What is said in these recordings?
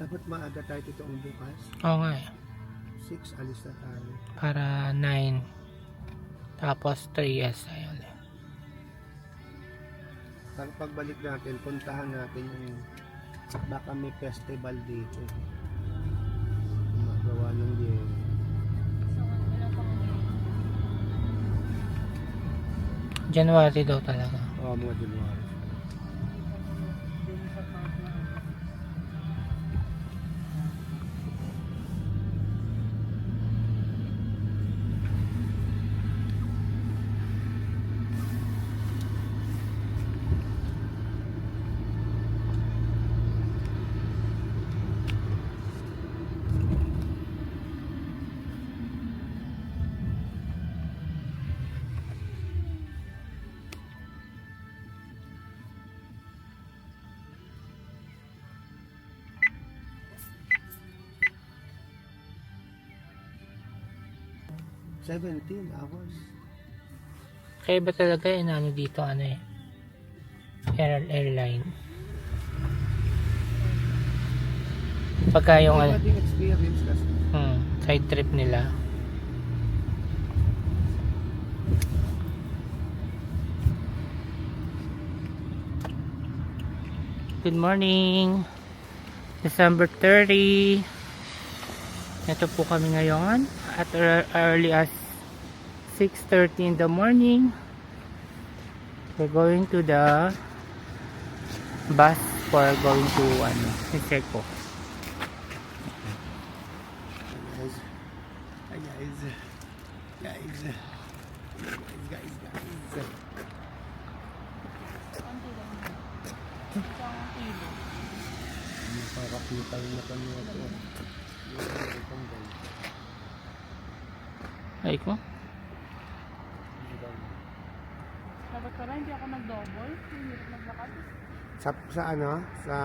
Dapat maaga tayo totoong bukas. Oo nga eh. 6, alis na tayo. Para 9. Tapos 3 yes. Ayun. Para pagbalik natin, puntahan natin yung baka may festival dito. Magawa ng yelo. January daw talaga. Oo, mga January. $17. Kaya ba talaga yun ano dito ano eh. Airline. Pagka yung Iba ding experience kasi. side trip nila. Good morning. December 30. Ito po kami ngayon at early as 6:30 in the morning. We're going to the bus for going to Niseco. Guys. Hi guys. Guys. Guys. Nakakapitang na kami ito. Ay ko. Dapat pala hindi ako nag-double. Hindi ako naglakad. Sa ano? Sa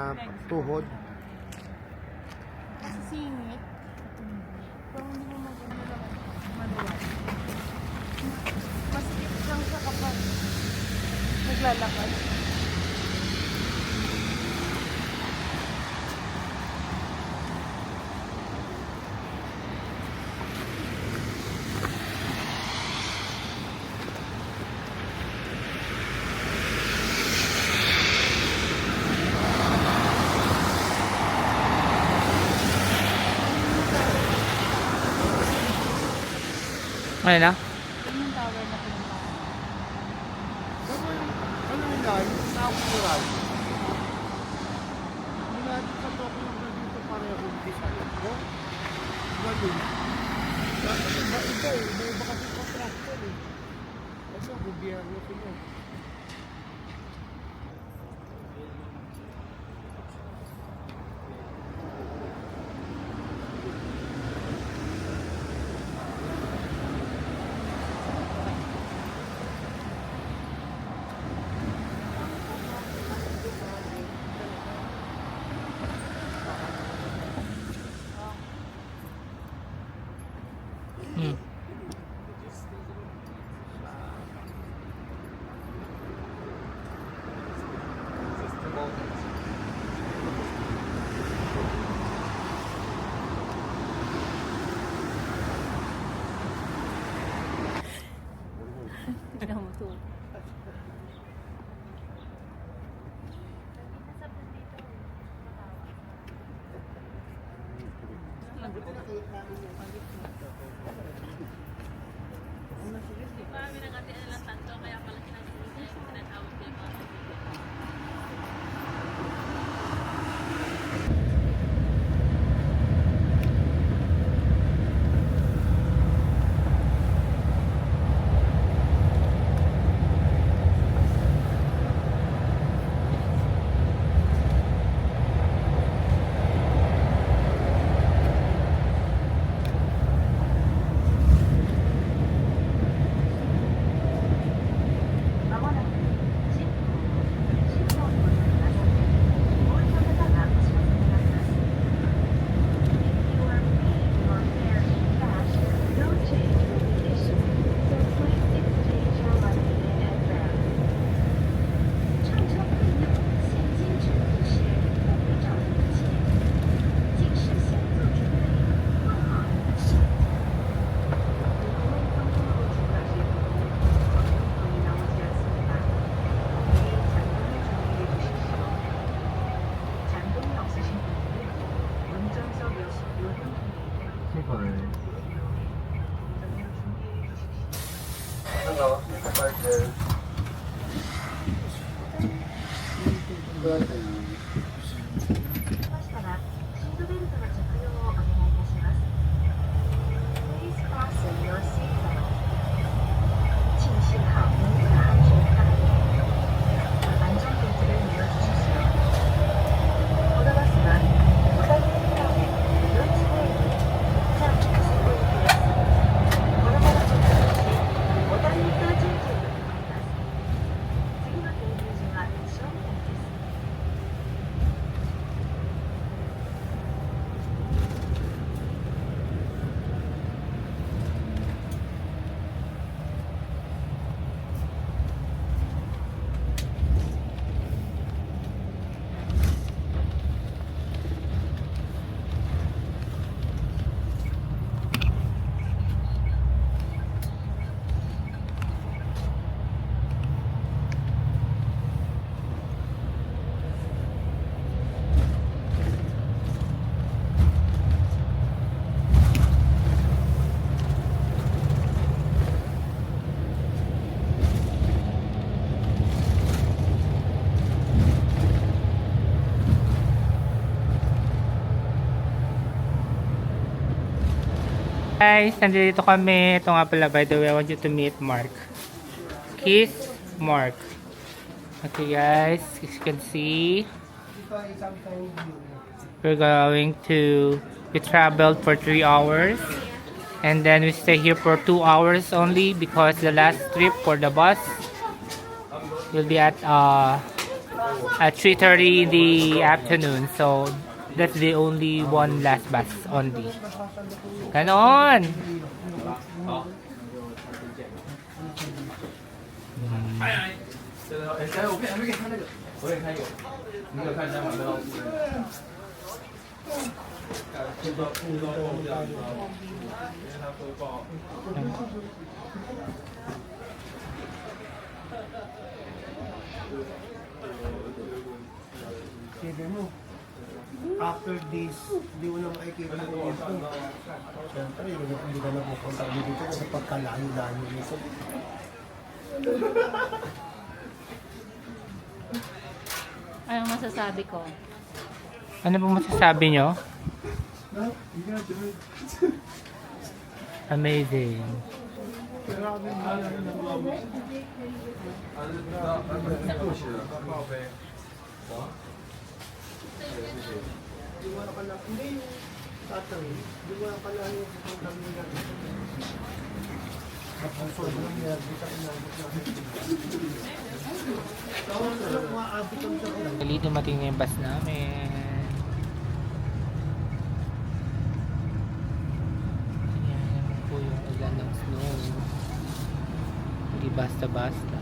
tuhod. Kasi singit. Pero hindi mo maganda maluwag. Masikip lang siya kapag naglalakad. Ano na? Yun yung tower na pinuntahan. Ano yung line? Naukuran. Hindi natin sa toko yung dito pareho design. No? Ganun. Iba eh. May iba kasi contractor eh. Kasi ang gobyerno sila. Hindi mo to. Marami nang ate na lang tanto kaya pala kinasinig yung tinatawag ko yung mga Guys, nandito kami. Ito nga pala, by the way, I want you to meet Mark. Kiss Mark. Okay guys, as you can see, we traveled for 3 hours. And then we stay here for 2 hours only because the last trip for the bus will be at 3:30 in the afternoon. So that's the only one last bus only. Ganon! Sabi mo, after this, hindi mo na makikita ko dito. Siyempre, hindi ka na pupunta dito kasi pagkalayo-layo nito. Anong masasabi ko? Ano po masasabi nyo? Amazing. Dali dumating na yung bus namin. Ayan naman po yung ulan ng snow. Hindi basta-basta.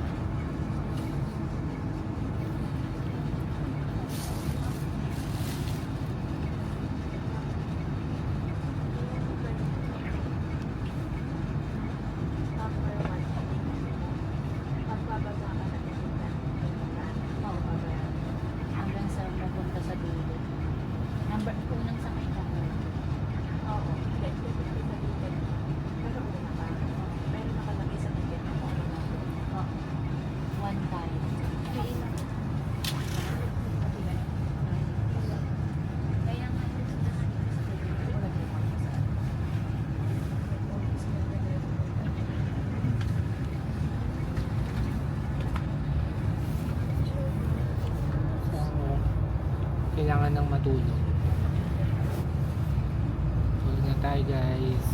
Hanggang sa mapunta sa dulo. Number, unang sakay ka. Oo. Sa dulo. Pero una pa. Pero nakalagay sa ticket. Oo. One time. Kaya nga Kailangan ng matulog. Tulog na tayo guys.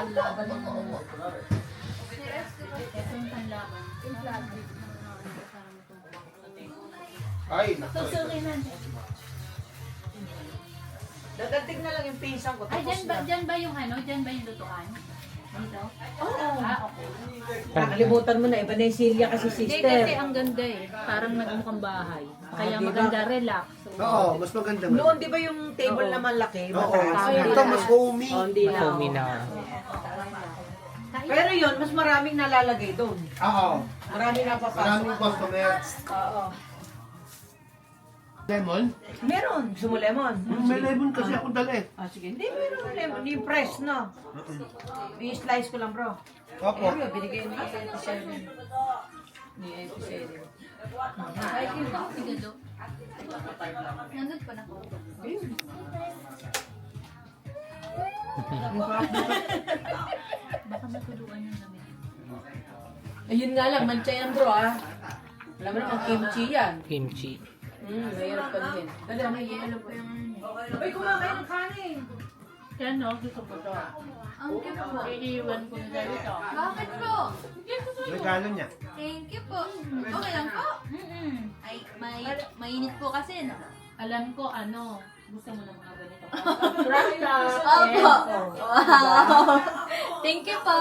panlaban ng itong panlaban. Ay, Susukinan. Dadating na lang yung pinsan ko. Ay, Tapos na. dyan ba yung ano? Dyan ba yung lutuan? Dito? Oo. Ah, okay. Nakalimutan mo na, iba na yung Silya kasi Hindi, sister. kasi ang ganda eh. Parang nagmukhang bahay. Kaya diba? maganda, relax. Oo, mas maganda nga. Noon, di ba yung table Oo. na malaki? Oo, Mataas na. ito mas homey. Oh, hindi na. Foamy na. Pero yun, mas maraming nalalagay doon. Oo. Maraming napapasok. Maraming customer. Oo. Lemon? Meron. Gusto mo lemon? May lemon kasi akong dala eh. Ah, sige. Hindi, meron lemon. Hindi fresh, no? I-slice ko lang, bro. Opo. Ayun, binigay ni 87. Ni 87. Ay, yun ako, sigado. Nandun pa na ko. Baka matuluan yung lamig. Ayun nga lang, mancha yan, bro, ah. Alam mo naman, kimchi yan. Kimchi. Mayroon pa din. Dali, may yelo pa yung ano. Ay, kumakain ng kanin. Yan no, gusto ko to. Ang cute po. Iiwan ko na dito. Bakit po? Regalo niya. Thank you po. Okay lang po. Ay, mainit po kasi, no? Alam ko ano, gusto mo ng mga ganito. Opo. Wow. Thank you po.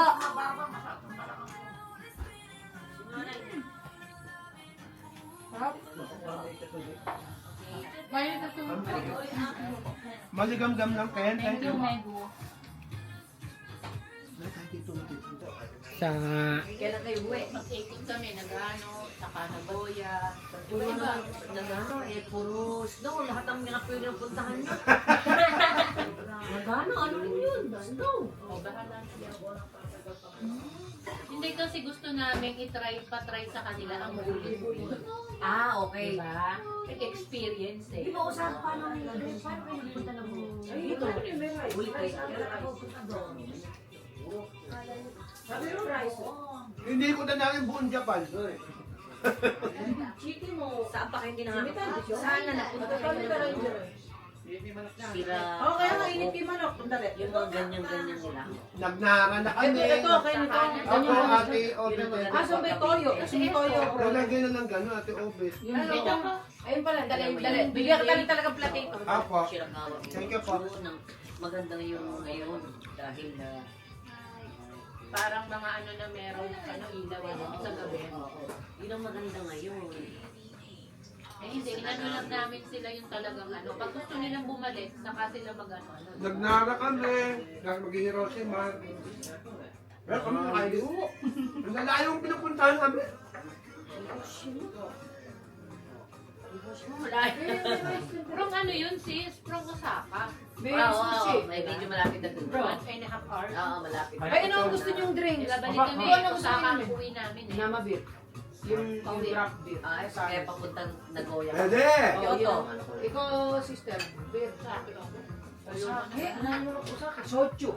Kaya na ito. Maligam-gam lang kaya. Thank you, Megu. Sa Kailan kayo uwi? Mag-ikot kami, nag-ano, saka Nagoya. Puro na, nagano, puro snow. Lahat ang mga pwede ng puntahan niyo. Nagano, ano rin yun? Snow. O, bahala siya. Hindi kasi gusto namin patry sa kanila ang huli-huli. Ah, okay. Diba? Experience eh. Di ba usapan ng paano kayo nagpunta ng dito? Uli kayo. Sabi mo, rice. Hindi ko na namin buong Japan. Chiti mo. Saan pa kayo hindi nakakita? Saan na napunta kayo? Sira. Oo, kaya nga init yung manok. Yung mga ganyan-ganyan nila. Nagnara na kami. Ito, kayo nito. Ako, ate, Obet. Kaso may toyo. Kasi may toyo. Nalagay na lang gano'n, ate Obet. Ito pa. Ayun pala, dali. Bigyan ka tayo talagang platito. Apo. Thank you po. Maganda ngayon dahil Parang mga ano na meron ilaw sa gabi. yun ang maganda ngayon. Eh hindi, inano lang namin sila yung talagang ano. Pag gusto nilang bumalik, saka sila mag-ano. Nagnara kami. Dahil mag-Hiroshima. Pero kami nakayo. Ang lalayo yung pinupuntahan kami. From ano yun sis? From Osaka. Oo, may medyo malapit na doon. 1.5 hours. Oo, malapit. Ay, ano ang gusto niyong drinks? Ilabalik kami. Ano gusto Osaka niyo? ang uwi namin eh. Nama beer. Yung drop beer. Ay, kaya papuntang Nagoya. Pwede. Kyoto. Ikaw, sister. Beer. Osake? Ano yung Osake? Soju.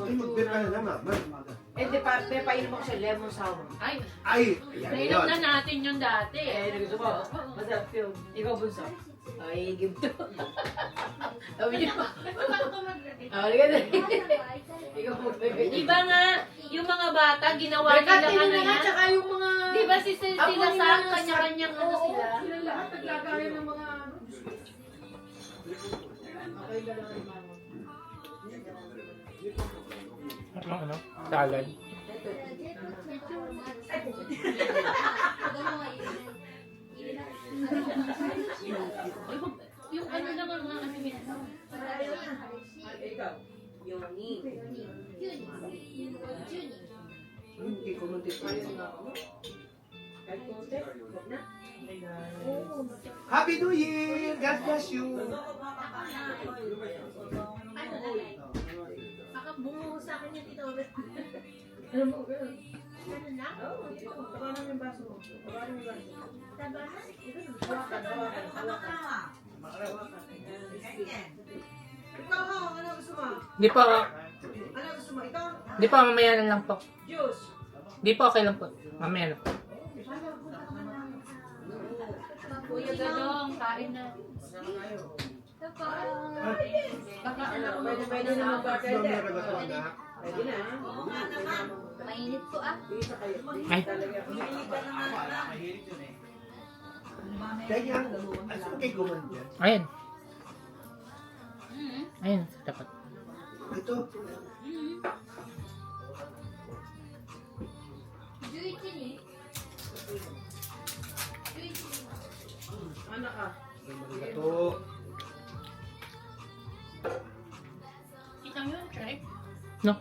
Ay, mag-beer ka na naman. Eh, di pa, painom ako sa lemon sour. Ay, Ay, yan nainom yun. na natin yun dati Eh, eh. gusto mo? Masarap yun. Ikaw, bunso. Ay, give to. Sabi niyo. Ah, halika na. Ikaw po, bebe. Iba nga, yung mga bata, ginawa nila Bekatin ano na nga, yan. tsaka yung mga... Di ba si sila Apo nila sa na kanya-kanyang ano Oo, sila? sila lahat naglagayan ng mga... Okay, gano'n, mama. ano? Salad. Yung ano lang ang mga ano nila. Ikaw. Yoni. Hindi ko muntik pa yun nga ako. Kahit konti, huwag na. Happy New Year! God bless you! Baka bumuho sa akin yung tito. Ano mo, girl? Ano na? Oo, dito. Tabanan yung baso mo. Tabanan yung baso mo. Taba na? Hawakan, hawakan, hawakan. Ikaw, ano gusto mo? Di po, Ano gusto mo? Ikaw? di po, mamaya na lang po. Juice. Di po, okay lang po. Mamaya na po. Kuya Gadong, kain na. Baka anak mo. Pwede na mag-bartender. Pwede na. Mainit po ah. Isa kayo. Ay, Kaya, asan kay Guman dyan? ayun. Ayun, sa tapat. Ito. Marigato. Kitang yun, Trek? No.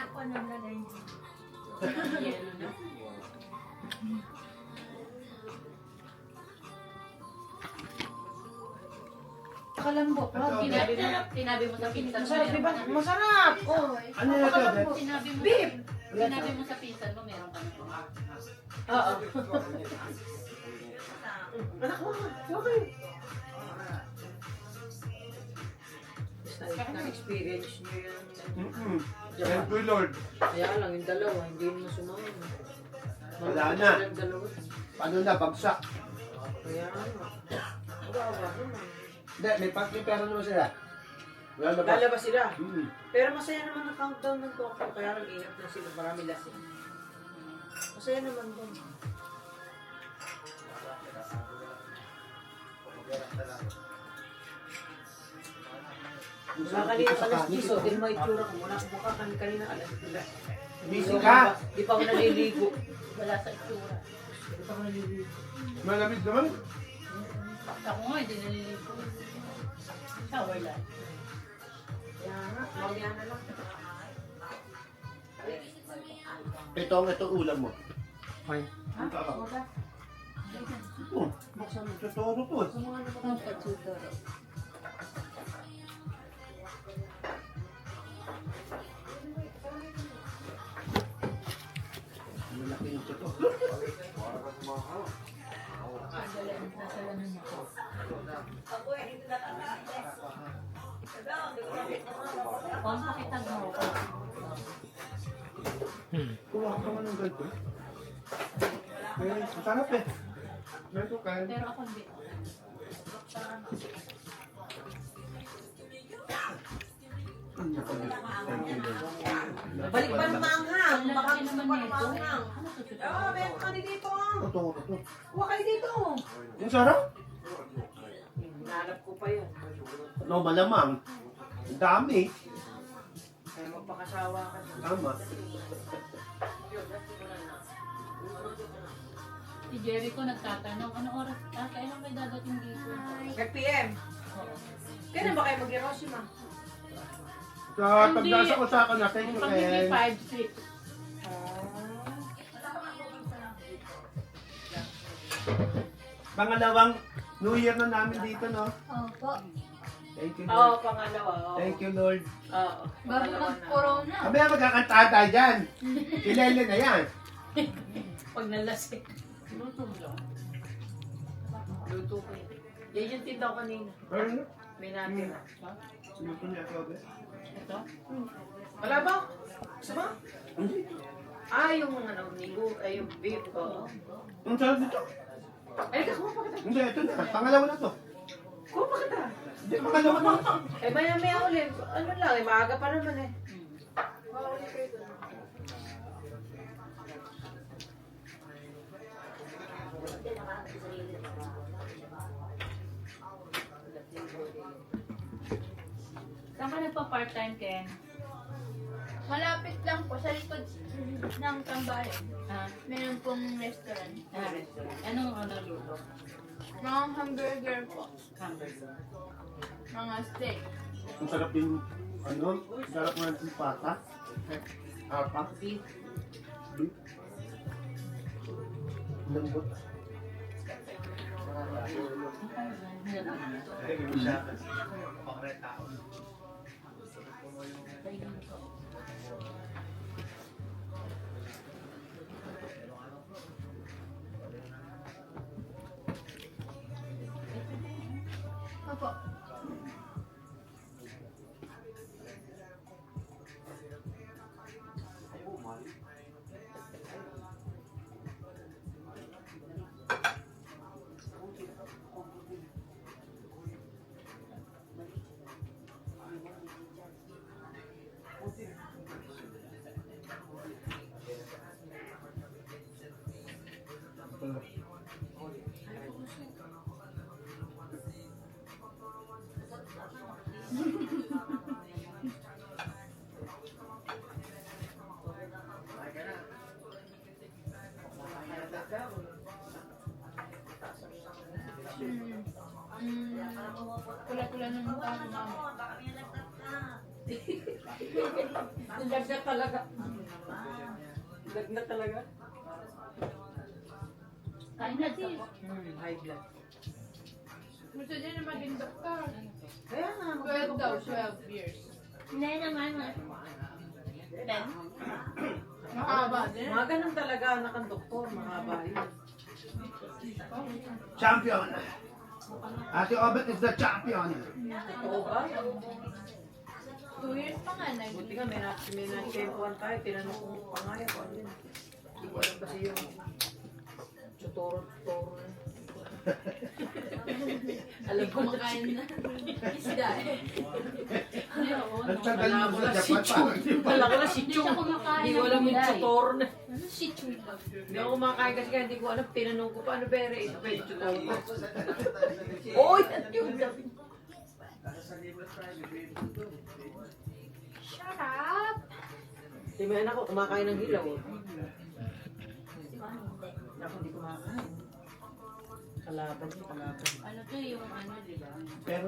Ako nang lalay. Yelo na. Kalambot. Tinabi mo sa pinsan mo. Masarap, di ba? meron ka na. Masarap! Oh. Ano yung ito? Sinabi mo, Beef! sinabi mo sa pinsan mo, meron ka na. Oo. Anak mo, okay. Na-experience nyo yan. Thank you, Lord. Kaya lang, yung dalawa, hindi mo sumayon. Wala na. Yung dalawa. Paano na, bagsak? Kaya nga. Kawawa naman. Hindi, may pera naman sila. Wala na ba? Lalabas sila. Mm. Pero masaya naman ang countdown ng Tokyo. Kaya nag-ingat na sila. Marami lasing. Masaya naman doon. Wala kanina alas 10, din may itsura ko. Wala mukha kanina alas 10. Busy ka? Di pa ako naliligo. Wala sa itsura. Di pa ako naliligo. Malamig naman. Ako nga, hindi naliligo. Shower lang. Kaya nga, mamaya na lang. Ito ulam mo. Ay. Ha? Wala. Oh, buksan mo. Totoo to. Ang patsudoro. Malaki yung totoo. Nasa lamin ako. Pampakitag mo ako. Kuha ka naman ng ganito. Ang sarap eh. Ganito kain. Pero ako hindi. Thank you, Lord. Balik pa ng maanghang. Ang Baka lalaki gusto naman pa ng nito. maanghang. Ano susunod? Ah, meron ka din dito. Totoo to. Huwag kayo dito. Ang sarap. Hinalap ko pa yan. No, malamang. Ang dami. Kaya magpakasawa ka. Tama. Si Jericho nagtatanong, ano oras? Kailan may dadating dito? Nag-PM. Kailan ba kayo mag-Hiroshima? Sa pag nasa usapan na, thank you, Pag hindi Ken. 5-6. Pangalawang New Year na namin dito, no? Opo. Thank you, Oo, Lord. pangalawa. Oo. Thank you, Lord. Oo. Bago pangalawa na. mag-corona. Mamaya magkakantahan tayo dyan. Kilele na yan. Pag nalasing. Luto mo lang. Luto ko yun. Yan yung tindaw kanina. Ano? May natira. Luto niya ito, be. Ito? Wala ba? Gusto mo? Hindi. Ah, yung mga nigo, ay yung beef. Oo. Ang sarap dito. Ay, kuha pa kita. Hindi, ito na. Pangalawa na to. Kuha pa kita. Hindi, pangalawa na. Eh, maya ulit. Ano lang, eh, maaga pa naman eh. Mauli kayo doon. Saan ka nagpa-part-time, Ken? Malapit lang po sa likod ng tambayan. Ha? Meron pong restaurant. Restaurant. Anong luto? Mga hamburger po. Hamburger. Mga steak. Ang sarap din, ano? Ang sarap nga ng pata. Apa. Beef. Beef. Lambot. Opo. Lagnat talaga. Lagnat talaga. Kain na sis. High blood. Gusto niya na maging doktor. Kaya nga, 12 daw, 12 years. Hindi naman. Ben? Mahaba din. mga ganun talaga, anak ang doktor, mahaba yun. Champion. Ate Obet is the champion. Oo ba? 2 years pa nga na. Buti nga, may na-champuan tayo, tinanong ko pa nga yun. Ano yun? Hindi ko alam kasi yung tuturo na. Alam ko na Kumakain na. Isda eh. Ang tagal mo sa Japan. Wala ko na si Hindi Chung. siya kumakain Hindi ko ng alam yung gulay. tutoro na. Ano si Chuba? Hindi ako kumakain kasi kaya hindi ko alam. Tinanong ko paano bere. Ito pa yung tutoro ko. Oy! Ano yun? Shut up! Si may anak ko kumakain ng hilaw. Si Mami hindi. Ako hindi kumakain. Kalaban niya, kalaban. Ano to yung ano, di ba? Pero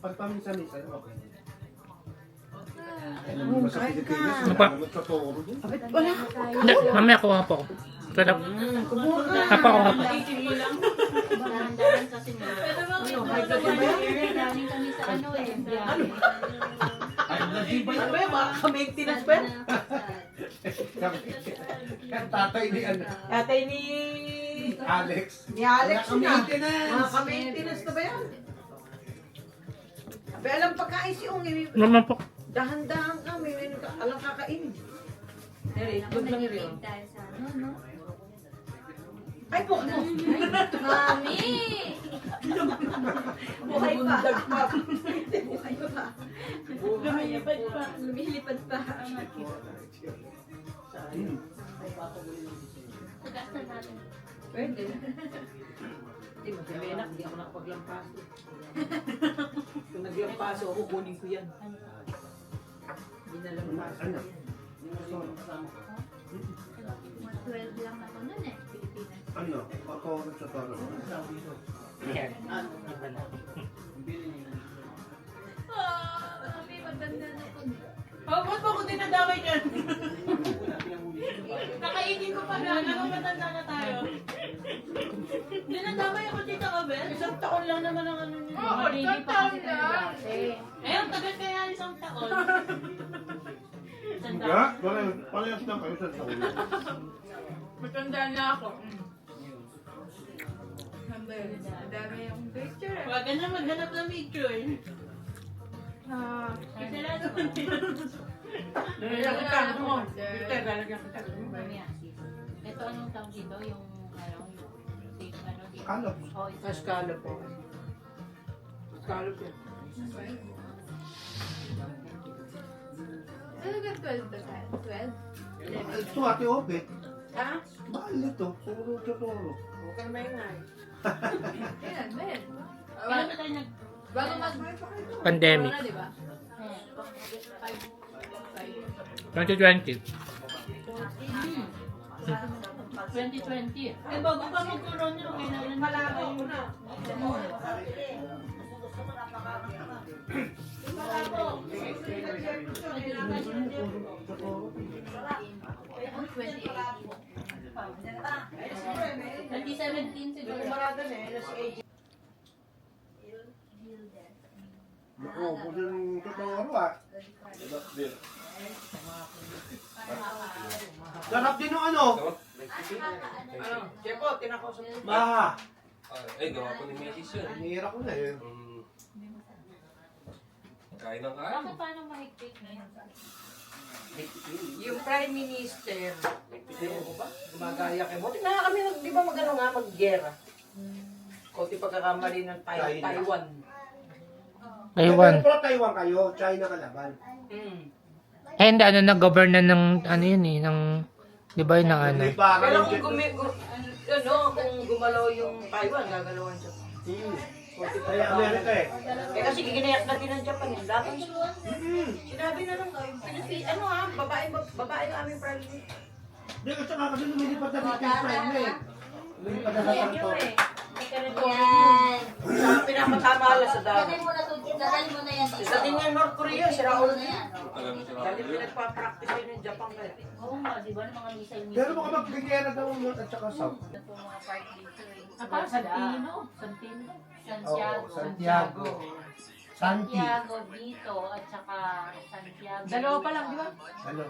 pagpaminsan-minsan, okay. Oo, kahit ka. Magtotoo din. Wala. Hindi, mamaya kuha po ako. Sarap. Kumuha ka. Hapa ko, hapa. Dahan-dahan kasi nga. Ano, high blood ba yan? Galing kami sa ano eh. biyahe. Ano ba yan? Mga maintenance ba yan? Ang tatay ni ano, Tatay ni... Alex. Ni Alex Wala na. kang maintenance. Mga ka-maintenance na ba yan? Abe, alam pagkain si Ong. Naman po. Dahan-dahan kami. Alam kakain. Nere, Ako itlog lang yun. nag-take dahil sa ano, no? Ay, po mo. Mami! Buhay pa. Bundag pa. Buhay pa. Lumilipad pa. Lumilipad pa. Tagas na natin. Pwede. Hindi, magkabenak. Hindi ako nakapaglampaso. Kung naglampaso ako, kunin ko yan. Hindi na lampaso. Ano? 12 lang ako nun eh. Pilipinas. Ano? Patoro sa toro. Yan. Iba na. Mami, matanda na ako. Ba't mo ko dinadamay dyan? Kakainin ko pa na. Ano matanda na tayo? Dinadamay ako dito, Abel. Isang taon lang naman ang ano niya. Oo, Baby isang pa taon kasi na. tayo dati. Eh, ang tagal kaya isang taon. Isang Nga, taon. parehas lang kayo sa taon. Matanda na ako. Ang dami yung picture eh. Huwag ka na maghanap ng picture. Kasi lang naman Lalagyan ka. Ano mo? Peter, lalagyan ka. Mamaya, sis. Ito anong tawag dito? Yung ano, yung safe ano dito. Kalop. Oh, isa. Scallop po. Scallop yan. Talaga 12 ba tayo? 12? Ito ate Obet. Ha? Mahal nito. Puro sa toro. Huwag ka na maingay. Kailan ba yun? Kailan ba tayo nag... Bago mag... Pandemic. Corona, di ba? 2020. 2020. Eh, bago pa mag-corona, kailangan Malabo ko na. Ang 2018. 2017 siguro. Kumarada na eh. Nasa age. Naku, puro yung totoro ah. Sarap din yung ano. Ano? Chepo, tinakausap mo. Ma, Ay, gawa ko ni Mrs. yun. hinihira ko na eh. Kain ng kain. Bakit paano mahigpit ngayon? Yung Prime Minister, sino ko ba? Gumagaya kayo. Buti na kami, di ba mag-ano nga, mag-gera? Kunti pagkakamali ng China. Taiwan. Taiwan. Pero Taiwan kayo, China kalaban. Eh, hindi, ano, nag-govern na ng, ano yun eh, ng, di ba yun ng ano? May para Pero yung kung kung gumalaw yung Taiwan, gagalawan siya. Kunti Kaya Amerika eh. Eh kasi ginayak na din ng Japan yun. Dapat sinabi na lang, ano ha, babae ang aming Prime Minister. Hindi kasi nga kasi lumilipad na Philippine Prime na eh. Lumilipad na sa kanto. Yan! Sa pinapatama lang sa dami. Lagay mo na to dyan. Dadali mo na yan dito. Sa tingin ng North Korea, sira ulo na yan. Alam mo sila. Dali pinagpa-practice yun yung Japan kaya. Oo nga, di ba? Ng mga missile-missile. Pero baka magbigyan na daw North at saka South. Ito po mga part dito eh. Parang Santino. Santino. Santiago. Santiago. Santi. Santiago dito at saka Santiago. Dalawa pa lang, di ba? Ano?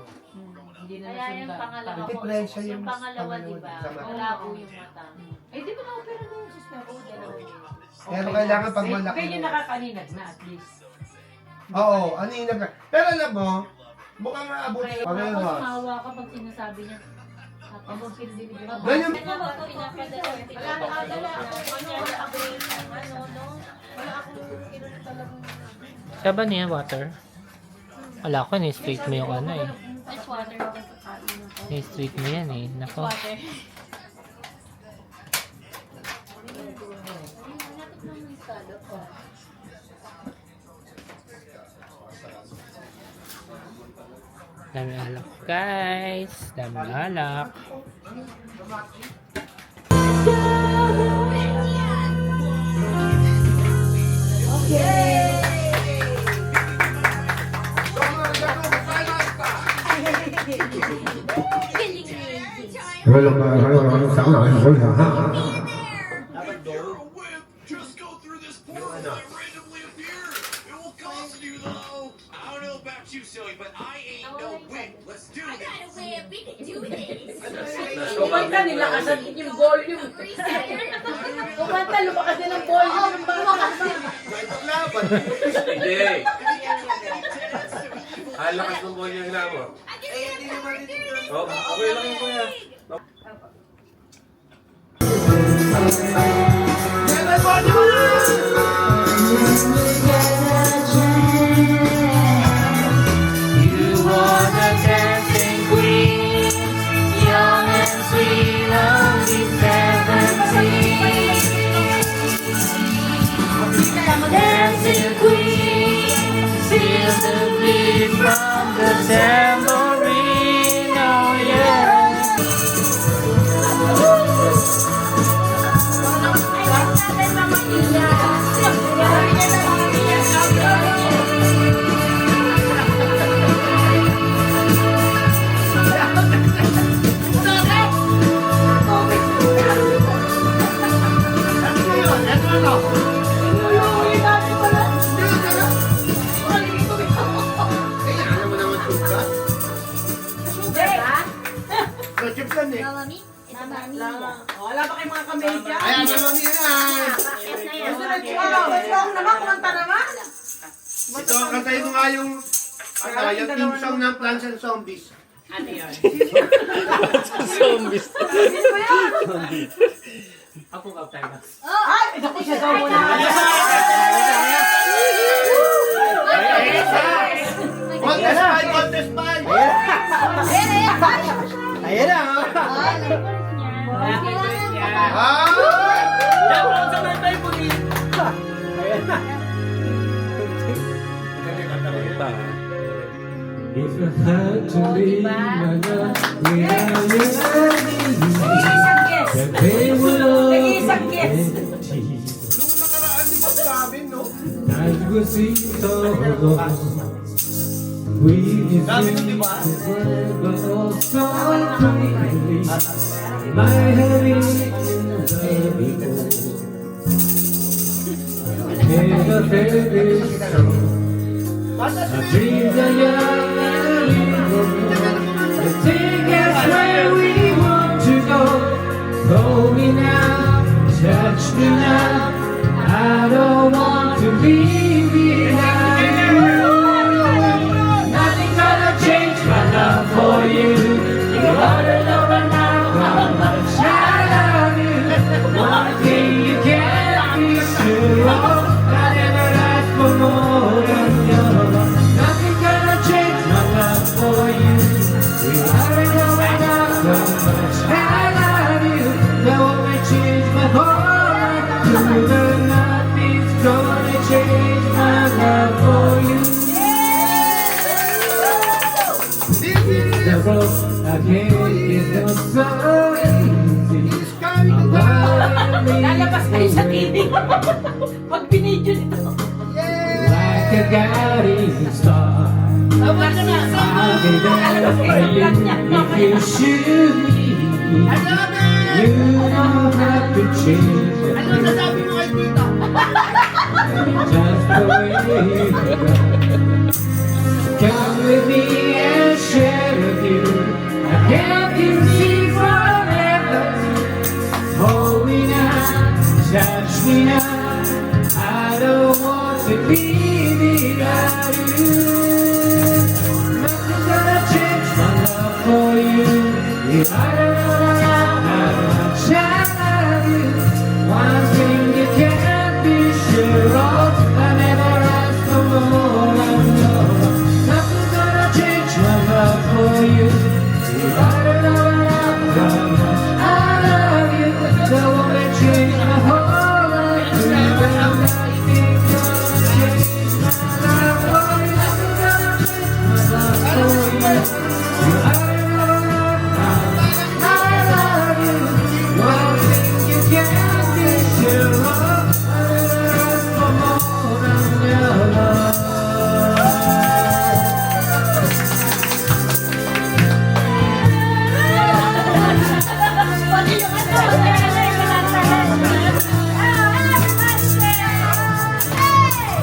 Hindi na Kaya yung pangalawa Ang ko, diferensya yung yung pangalawa di ba? sa mata. Wala po yung mata. Eh, di ba na-opera na yung sister ko? Dalawa yun. Pero kailangan pag malaki. Kaya yung nakakaninag na at least. Oo, ano yung nag- Pero alam mo, mukhang maabot. Tapos Parehas. mawa ka pag sinasabi niya. Tapos Ganyan. pinapadala. Wala na adala ako. Wala ako no? Wala akong kinuha talagang. Saba niya water? Wala ko, ni-streak mo yung ano eh. Ice water. Ni-streak mo yan eh. Nako. Water. Dami alak guys. Dami alak. Just go through this portal and randomly appear. It will cost you though. I don't know about you, silly, but I ain't no wimp. Let's do this. Kumanta nila kasi yung volume. Kumanta, lumakas din ang volume. Hindi. Ang lakas ng boy yung hila mo. Oh, okay lang yung kuya. You are the dancing queen, young and sweet, only 17. Dancing queen, feel the beat from the tambourine, oh yeah. Chip lang eh. Wala pa kayong mga kamedya. Ayan, naman yan. Gusto naman, kumanta naman. Ito, kantayin mo nga yung team song ng Plants and Zombies. Ano yun? Zombies. Ako kaptay na. Ay! Ito siya daw muna. Contest 5, contest 5. Ayan na. Ah! If I had to leave my love without you, that they would all be empty. Nung nakaraan di ba sabi, no? Night will seem so long. We Sabi ko, di ba? but also completely. My head is in the before. Never felt this strong. Our dreams are young and evil. They take us where we want to go. Hold me now, touch me now. I don't want to leave behind. Nothing's gonna change my love for you. You ought to know by now how much I love you. One thing you can't be sure of, I never ask for more than your love. Nothing's gonna change my love for you. You ought to know by now how much I love you. No one may change my heart. Nothing's gonna change my love for you. The road again is not so easy. Lalabas kayo sa TV. Pag binidyo nito. Why guiding star. I'll be there waiting if you should leave. You don't have to change it. Just the way you go. Come with me and share with you. I can't see forever. Hold me now, touch me now. I don't want to be without you. Nothing's gonna change my love for you. You don't know how much I love you. One thing you can't be sure of, I never ask for more than love. Nothing's gonna change my love for you. You don't know how much I love you. That won't change my whole life. Nothing's gonna change my love for you. Nothing's gonna change my love for you. You don't know how much I love you. One thing you can't be sure of, I never ask for more than your love.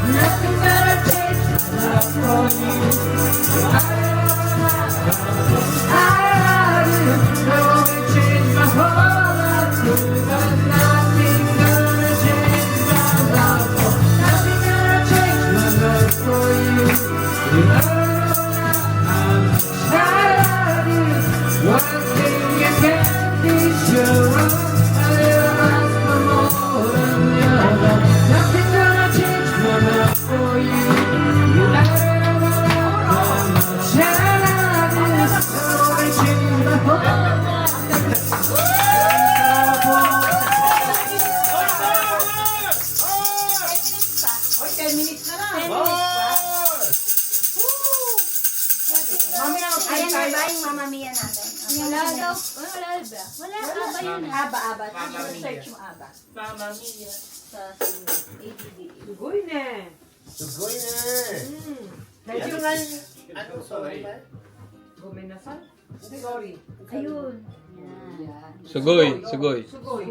Nothing gonna change my love for you. I love you. I won't change my whole life too, but nothing gonna change my love for. Nothing gonna change my love for you. You know how much I love you. One thing you can't be sure of, I never ask for more than your love. Nothing gonna change my love for you. You know how much I love you. I won't change my whole life. Oy, 10 minutes na lang. Mamaya Ayan na tayo. ba yung Mamma Mia natin? Wala daw. Wala ba? Wala, aba yun eh. Aba. Search mo aba. Mama Mia. Sa ABD. Sugoy na. Sugoy na. Medyo nga. Ano sorry ba? Guminasal? Sorry. Ayun. Sugoy, sugoy. Sugoy.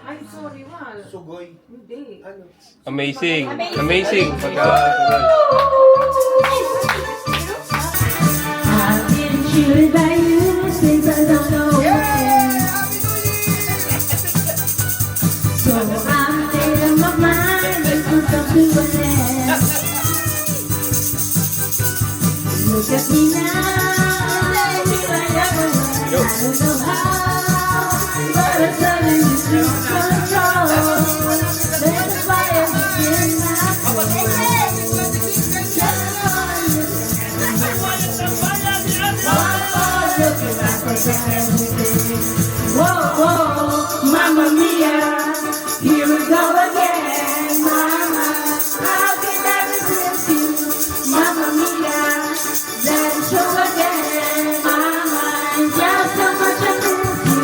Ay, sorry, Wal. Sugoy. Hindi. Ano? Amazing. Amazing. Pagka sugoy. I've been chewed by you since I don't know when. So I'm made up my mind to come to an end. Look at me now, here I am away. I don't know how, but I'm telling you to control. There's a fire within my soul. Just wanna whoa, whoa, Mamma Mia, here we go again, Mama. How can I resist you, Mamma Mia? Let it show again, Mama. Just so much I miss you.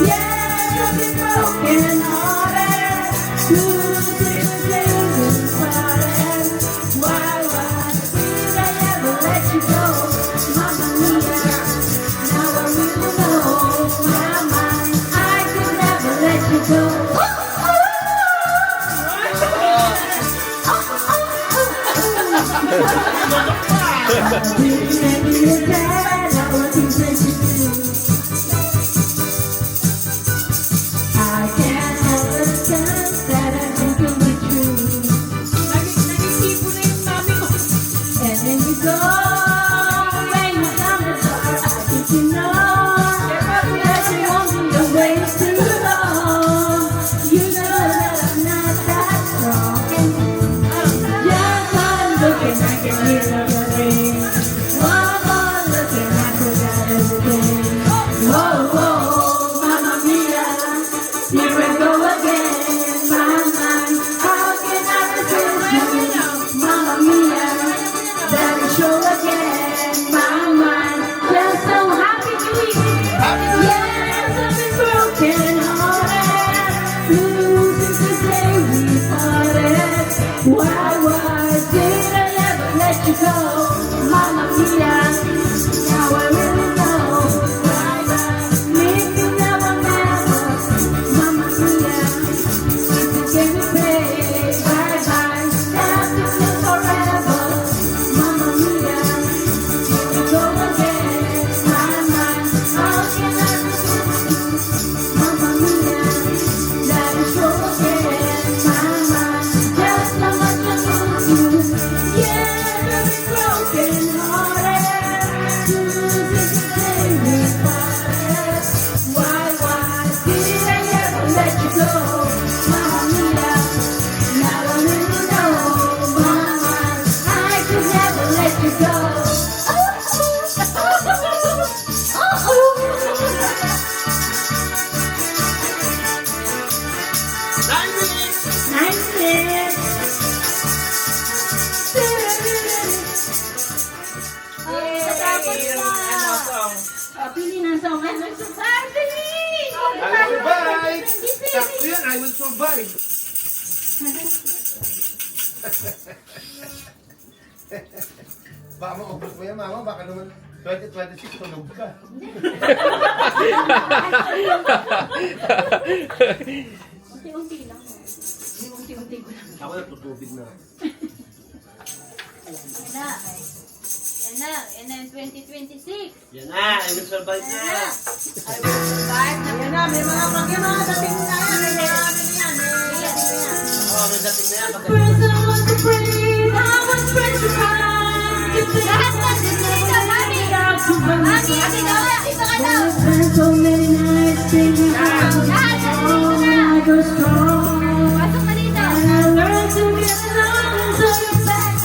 Yeah, I've been broken hearted, losing the days started. Why did I ever let you go, Mamma Mia? Now I really know my mind. I could never let you go. Maybe you're bad at what things that you do. I can't help but sense that I think it'll be true. And then you go when you come to door. I think you know that you won't be away too long. You know that I'm not that strong. Just one look and I can hear the rain. One more look and I forgot everything. Whoa, whoa, Mamma Mia, here we go again, my mind. How can I resist you, Mamma Mia? That is show again, my mind. Just so happy to be here. Yes, I've been broken hearted, losing to say we fought. let you go. 9 minutes. Tapos na. Pili ng song. Ano sa sabi? I will survive! Sakto yan, I will survive. Baka maubos mo yan, mama. Baka naman 2026 tulog ka. Unti-unti lang. Unti-unti ko lang. Ako natutubig na. Yan na. Yan na. Yan na yung 2026. Yan na, I will survive Yan na. na. I will survive na. Ayan na, may mga dating na yan. May mga ano yan. Oo, may dating na yan. Prison was the breeze, I was pressurized. Lahat na. Dito, mami. Mami, ate daw. Dito ka daw. Spent so many nights thinking Lahat na. Dito na. I go strong. Pasok na dito. I learned to get along, so you're back.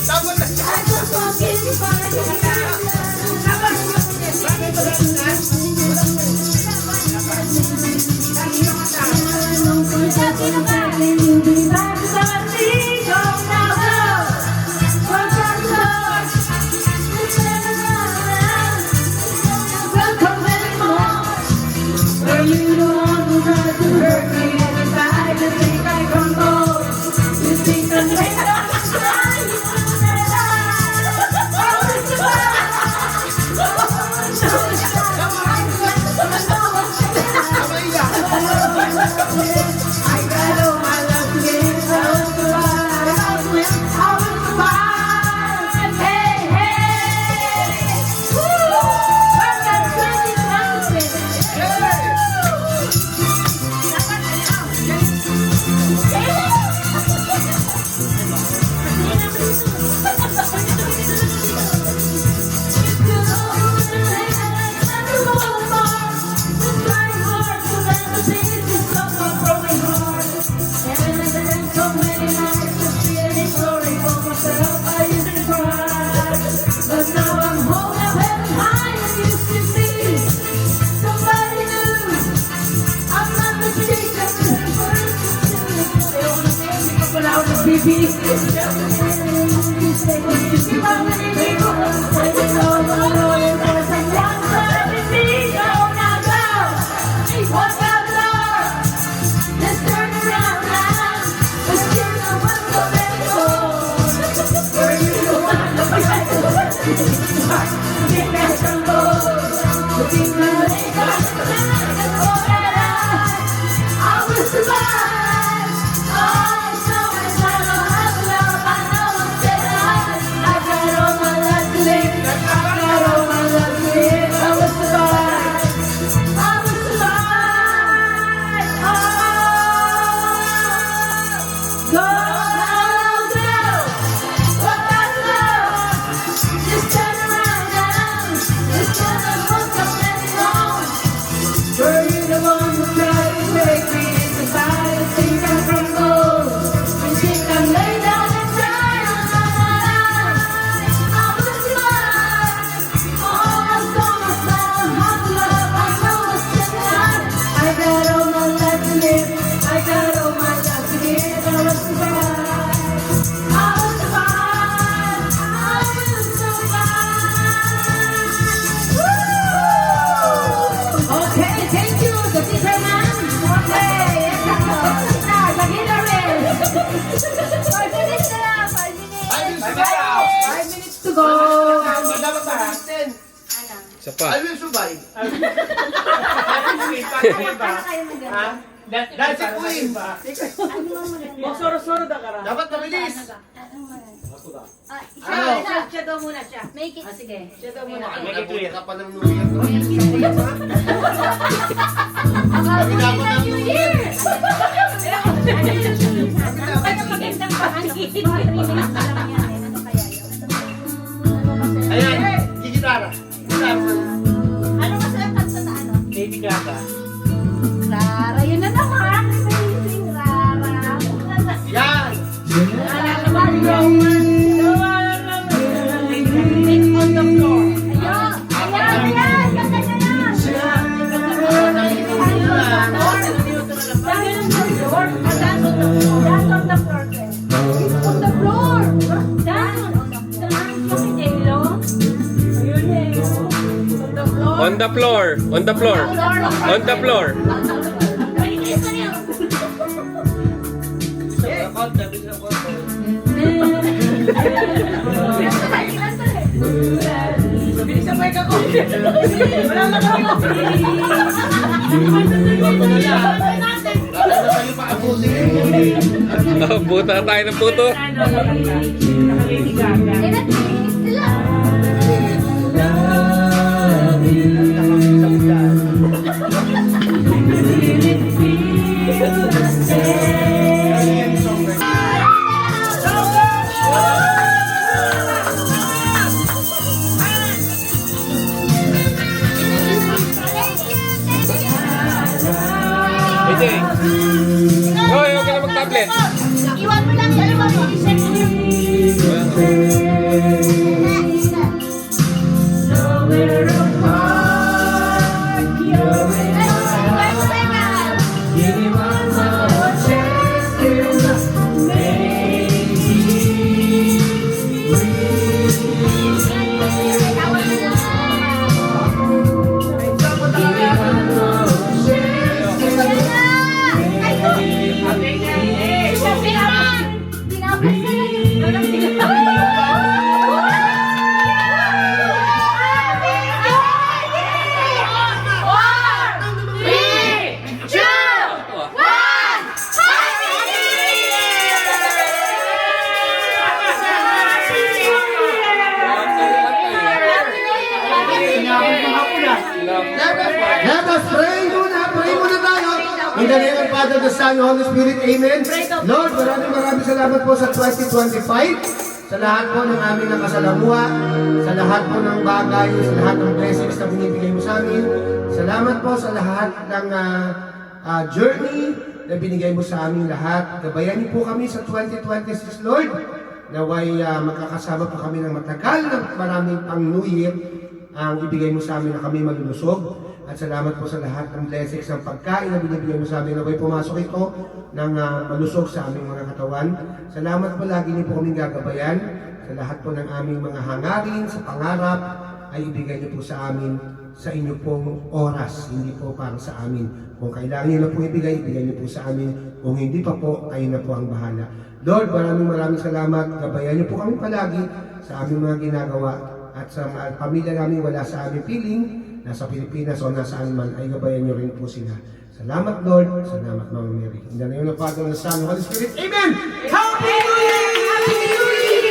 Tama na. I just walking by. You'll be back suddenly. Go now, go. Go, go, go. Welcome anymore. Where you don't want to try to hurt me. And if I just think I crumble, you think I'm made of the sky. You know that I will survive. I got all my love to give. I will survive. I will survive. Hey, hey. Woo! Where's that 2026? But now I'm home, I'm heading high, and used to be somebody new. I'm not the chick of the first. But I was a BB. I will survive. Oh, so much I don't have love. I know I'm still alive. I got all my life to live. I got all my life to live. I will survive. I will survive. Oh, go, go, go, go, just turn around now. It's gonna look something wrong. Were you the one who tried to break me inside? I think I crumble. And think I lay down and cry. I will survive. Oh, I'm gonna fall. Hot love, I know it's still alive. I got all my life to live. I got all my life to give. I will survive. I will survive. I will survive. Woo! Okay, thank you, the teacher man. Okay, the guitarist. 5 minutes na lang, 5 minutes. I will survive. 5 minutes to go. Dapat ba? 10. Isa pa. I will survive. Para kayo maganda. That's it, Queen. Ano ba maganda? Soro-soro da kara. Dapat mabilis. Ano maganda? Ano? Siya daw muna siya. Make it. Sige, siya daw muna. Nabuti ka pa ng New Year. Sabi dapat ng New Year. Ano kaya magandang pangit? Mga 3 minutes na lang yan eh. Ano kaya yun? Ayan, gigitara. Ano masarap kanta sa ano? Baby Gaga. Rara, yun na naman. Amazing Rara. Yan. Rara naman yun. On the floor. On the floor. On the floor. Bilisan mo yung ako. Wala lang ako. Buta tayo ng puto. AJ. Hoy, huwag ka na mag-tablet. Iwan mo lang, iwan mo. Give me one more chance to make Let us pray muna tayo. In the name of Father, the Son, and Holy Spirit, Amen. Lord, maraming salamat po sa 2025, sa lahat po ng aming nakasalamuha, sa lahat po ng bagay, sa lahat ng blessings na binibigay mo sa amin. Salamat po sa lahat ng journey na binigay mo sa aming lahat. Gabayan niyo po kami sa 2026, Lord. Naway makakasama pa kami ng matagal na maraming pang New Year ang ibigay mo sa amin na kami malulusog. At salamat po sa lahat ng blessings ng pagkain na binibigay mo sa amin. Naway pumasok ito ng malusog sa aming mga katawan. Salamat po, lagi niyo po kaming gagabayan. Sa lahat po ng aming mga hangarin, sa pangarap, ay ibigay niyo po sa amin sa inyo pong oras, hindi po para sa amin. Kung kailangan niyo na po ibigay niyo po sa amin. Kung hindi pa po, ayun na po ang bahala. Lord, maraming salamat. Gabayan niyo po kami palagi sa aming mga ginagawa. At sa pamilya namin wala sa aming piling, nasa Pilipinas o nasaan man, ay gabayan niyo rin po sila. Salamat, Lord. Salamat, Mama Mary. In the name of the Father, and the Son, and the Holy Spirit. Amen! Happy New Year! Happy New Year!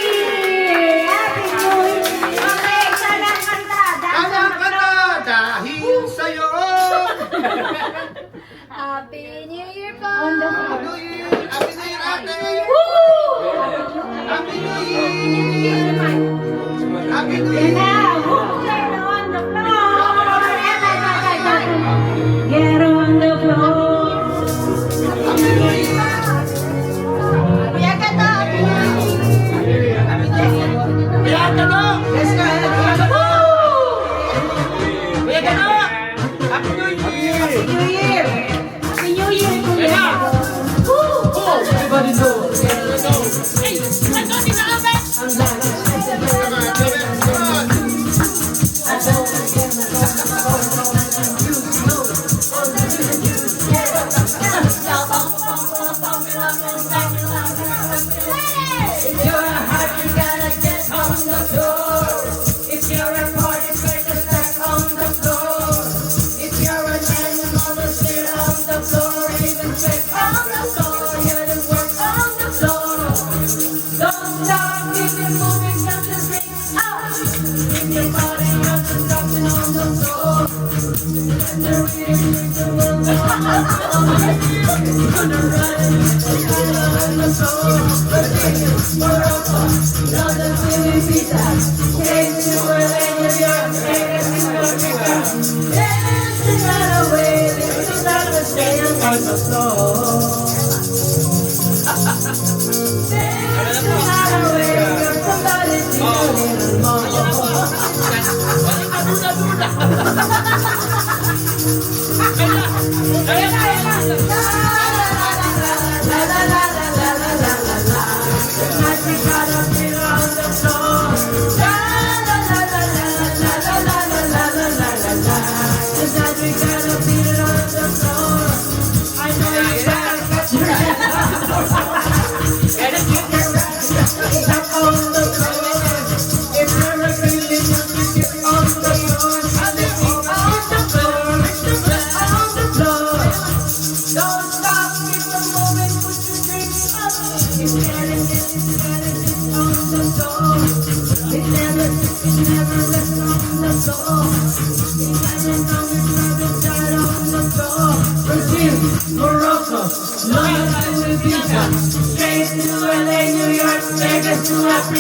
Happy New Year! Okay, sana kanta. Anak ka na dahil sa'yo! Happy New Year po! Happy New Year! Happy New Year, ate! Happy New Year! Happy New Year! Get on the floor. Kuya ka to! Kaya ka no! Yes, ka! Kaya ka no! Happy New Year! Happy New Year! Happy New Year, Kuya! Kaya! Everybody know! If you're a heart, you gotta get on the floor. If you're a party, better step on the floor. If you're an animal, then sit on the floor. Even check on the floor, yeah, then work on the floor. Don't stop, keep it moving, jump the bricks out. If your body up and dropping on the floor. Let the rhythm make the world go on the floor. Gonna run on the floor.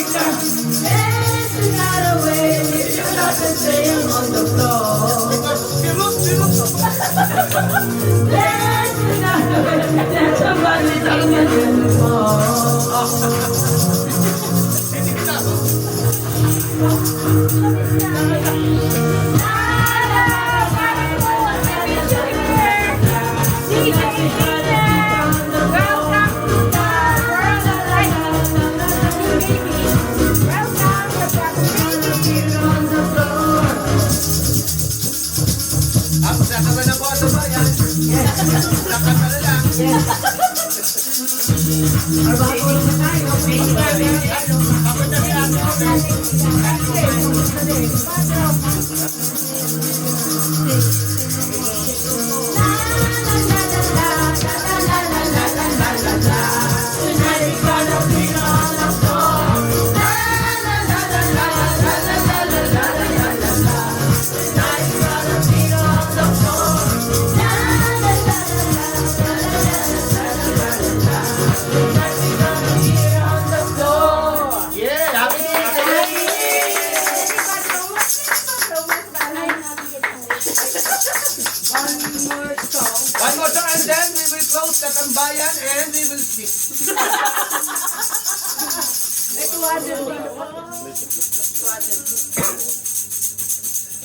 Dancing out away, leave your life and staying on the floor. Dancing out away, let somebody tell me Sasama na po sa bayan. Dapat na lang. Yeah, happy One more song and then we will close Katambayan and we will speak.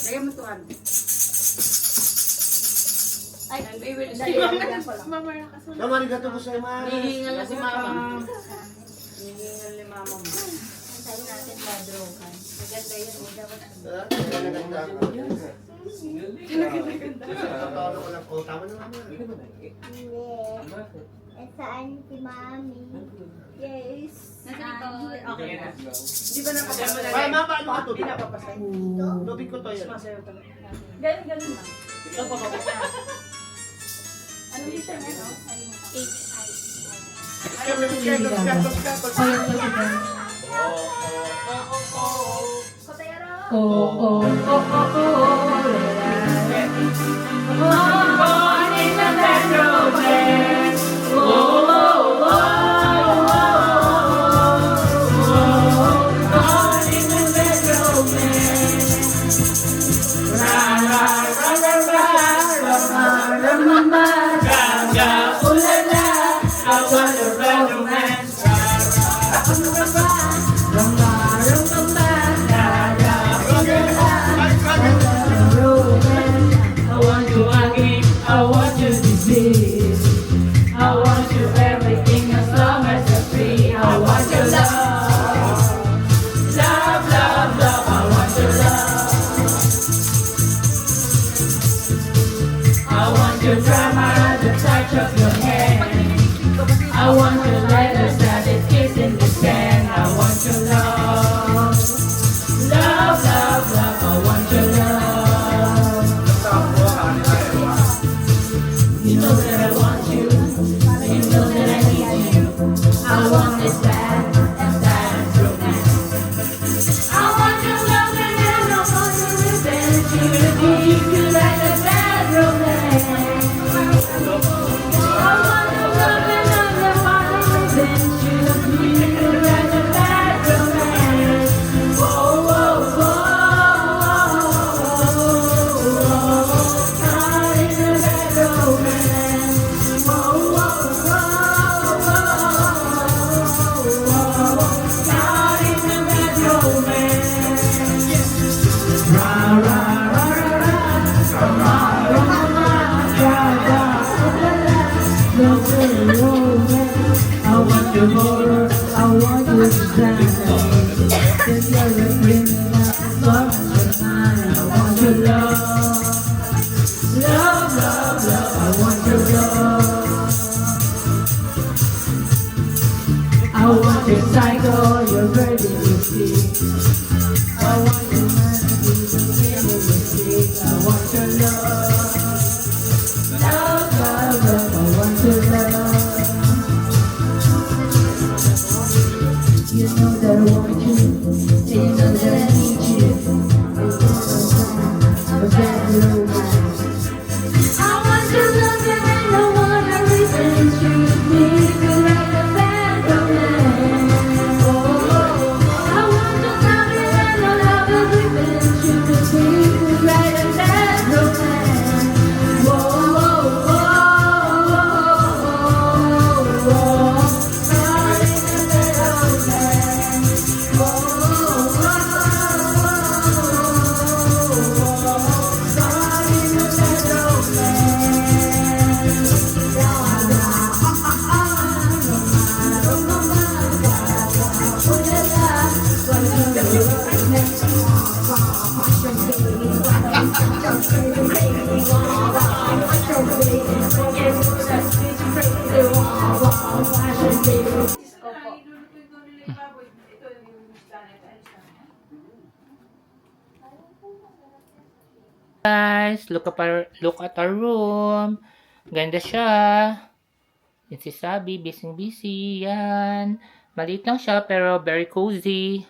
Lagyan mo tuwan. Ay, We will dali, see. dali ko lang. Naman, gato ko sa'yo, ma. Hihingal na si mama. Hihingal ni mama mo. Ang sabi natin, madrogan. Maganda yun. Dapat Totoo ko lang. Oh, tama na naman. Saan si Mami? Yes. nasa dito. Okay na. Di ba napapasay? Ay, ma, paano ka Di tubig? napapasay. Tubig ko to yan. Sumasayaw ka. Ganun lang. Ito pa ba? Ano yung siya ano? Kotero. Born in a metro man. Born in a metro man. Ra ra ra ra ra ra ra ra ra. Ja ja ooh la la. I want a romance. Ra ra ra ra ra ra. Ra ra ra ra ra. Ja ja ooh la la. Romance. I want you again. I want you to be. I want you everything as long as you're free. I want your love. Love, love, love. I want your love. I want your drama, the touch of your hand. I want your letters that is kissing the sand. I want your love. Love, love, love. I want your love. You know that I want you. You know that I need you. I want this bad, bad romance. I want your love and I want your revenge. You to keep you like a bad romance. I want your love and I want your revenge. You to keep you like a bad romance. Whoa, whoa, whoa, whoa. Caught in a bad romance. Whoa, whoa, whoa, whoa. Caught in a bad romance. Ra, ra, ra, ra, ra. Ra, ra, ra, ra. Ra, ra, ra, ra. Love and romance. I want your horror. I want your design. Then you're a criminal. As long as you're mine. I want your love. Love, love, love. I want your love. I want your cycle. You're ready to see. I want your melody. I want your love. Love, love, love. I want your love. You know that I want you. And you know that I need you. A bad romance. I want your love and I want a revenge. You need me like a bad romance. Oh, I Guys, look at our room. Ganda siya. Yan si Sabi, busy. Yan. Maliit lang siya pero very cozy.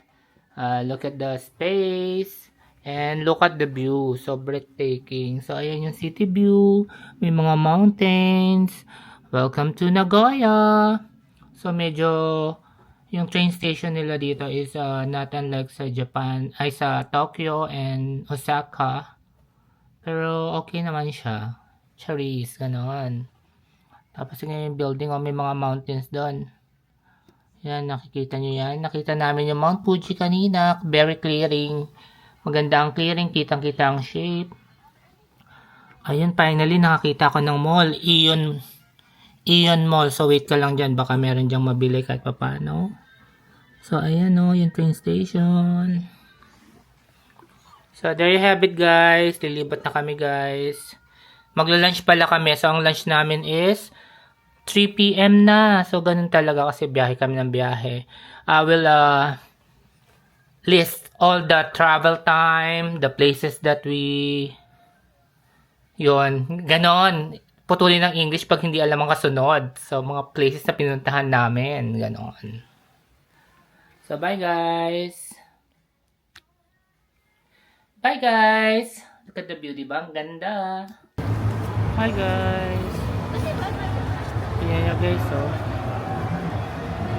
Look at the space. And look at the view. So breathtaking. So ayan yung city view. May mga mountains. Welcome to Nagoya. So medyo yung train station nila dito is not unlike sa Japan, ay sa Tokyo and Osaka. Pero okay naman siya. Charis, ganoon. Tapos yung building, may mga mountains doon. Yan, nakikita nyo yan. Nakita namin yung Mount Fuji kanina. Very clearing. Maganda ang clearing. Kitang-kita ang shape. Ayun, finally, nakakita ko ng mall. Ion Mall. So, wait ka lang dyan. Baka meron dyang mabili kahit papano. So, ayan o, yung train station. So, there you have it, guys. Lilibat na kami, guys. Magla-lunch pala kami. So, ang lunch namin is 3 p.m. na. So, ganun talaga kasi biyahe kami ng biyahe. I will list all the travel time, the places that we... Yun. Ganon. Putulin ng English pag hindi alam ang kasunod. So, mga places na pinuntahan namin. Ganon. So, bye, guys. Bye guys! Look at the view, diba? Ang ganda! Hi guys! Tingnan nyo guys, oh.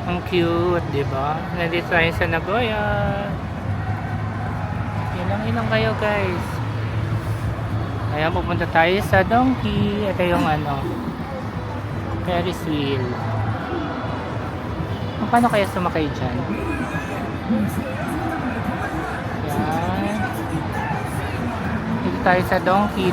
Ang cute, diba? Nandito tayo sa Nagoya. Ilang kayo guys. Ayan, pupunta tayo sa Donkey. Ito yung Ferris wheel. Paano kaya sumakay dyan? Dito tayo sa Donkey.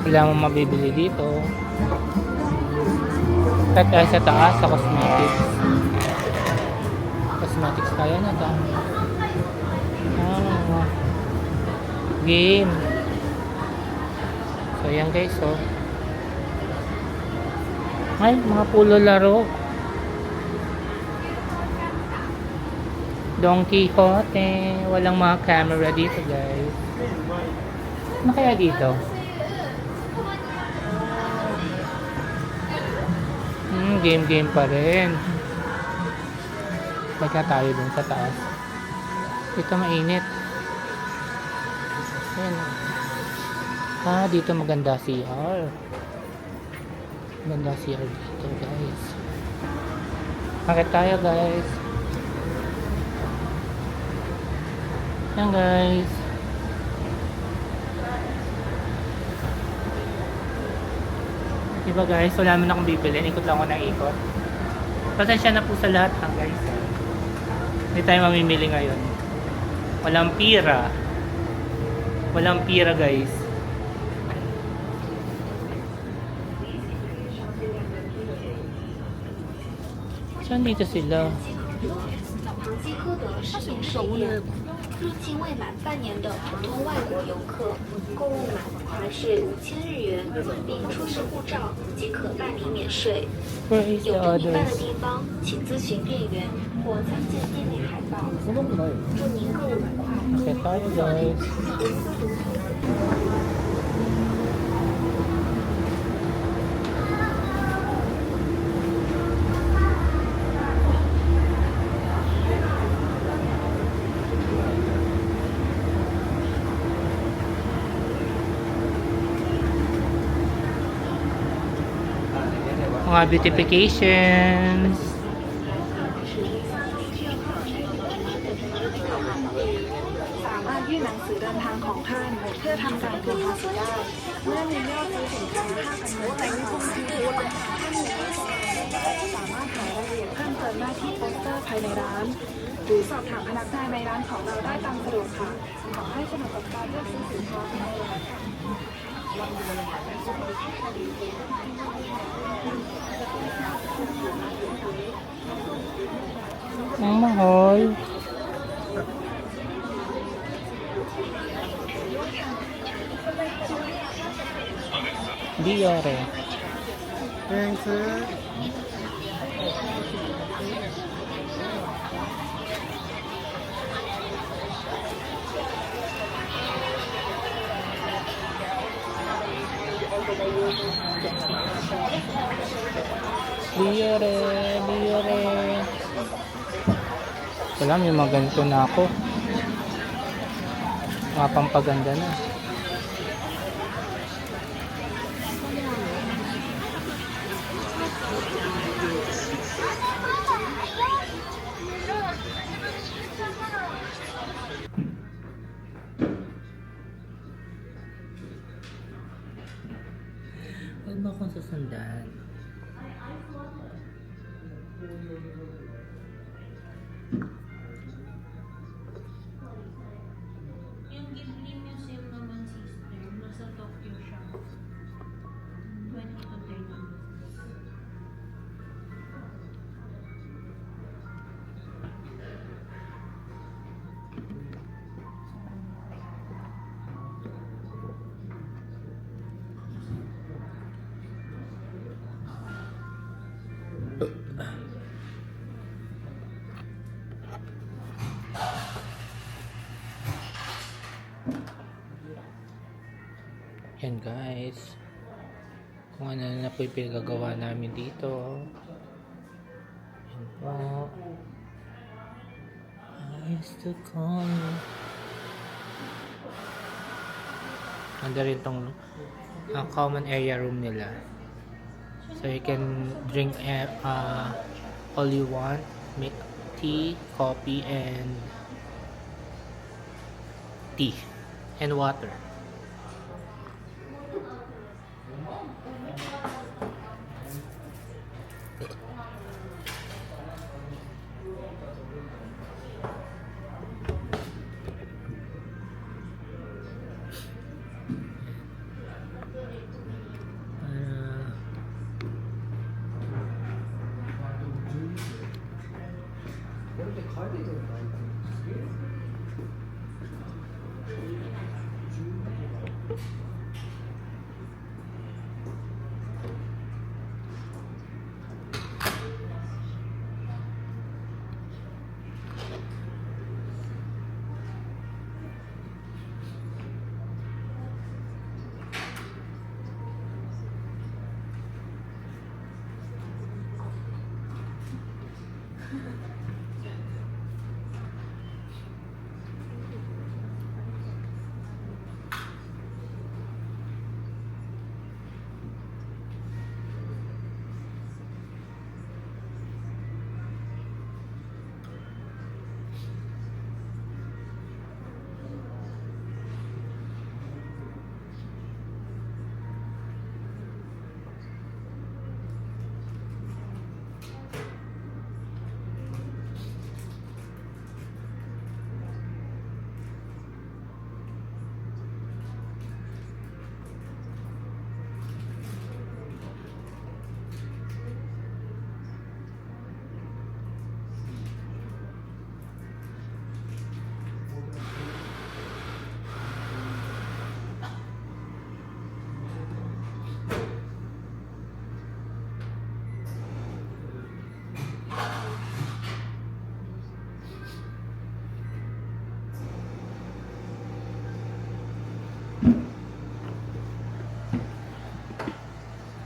Wala mo mabibili dito. At tayo sa taas sa cosmetics. Cosmetics tayo na to. Game. So yan guys, oh. Ay, mga pulo laro. Don Quixote. Walang mga camera dito guys. Ano kaya dito? Game pa rin. Teka tayo dun sa taas. Ito mainit. Ayan. Dito maganda CR. Maganda CR dito guys. Bakit tayo guys? Yan guys. Diba guys, wala naman akong bibili. Ikot lang ako ng ikot. Pasensya na po sa lahat guys. Hindi tayo mamimili ngayon. Walang pira. Walang pira guys. Saan dito sila? 唐吉诃德是免税店，入境未满半年的普通外国游客，购物满还是5000日元，并出示护照即可办理免税。有不明白的地方，请咨询店员或参见店内海报。祝您购物愉快。 Okay tayo guys. Mga beautifications. สามารถยื่นหนังสือเดินทางของท่านเพื่อทำการคืนภาษีได้เมื่อมียอดซื้อสินค้า 5,000 แต่งคงที่ท่านมีสามารถหารายละเอียดเพิ่มเติมได้ที่โปสเตอร์ภายในร้าน หรือสอบถามพนักงานในร้านของเราได้ตามสะดวกค่ะ ขอให้สนุกกับการเลือกซื้อสินค้าภายในร้านค่ะ Ang mahal. Diore. Thanks, sir. Diore, Diore. Wala, may mga ganito na ako. Mga pampaganda na. Huwag mo akong susundan. Yung Ghibli Museum naman, sister, nasa Tokyo siya. 20 to 30. Yan guys, kung ano na po yung pinagagawa namin dito. Yan po. I used to call you. Nanda rin tong common area room nila, so you can drink all you want, make tea, coffee, and water.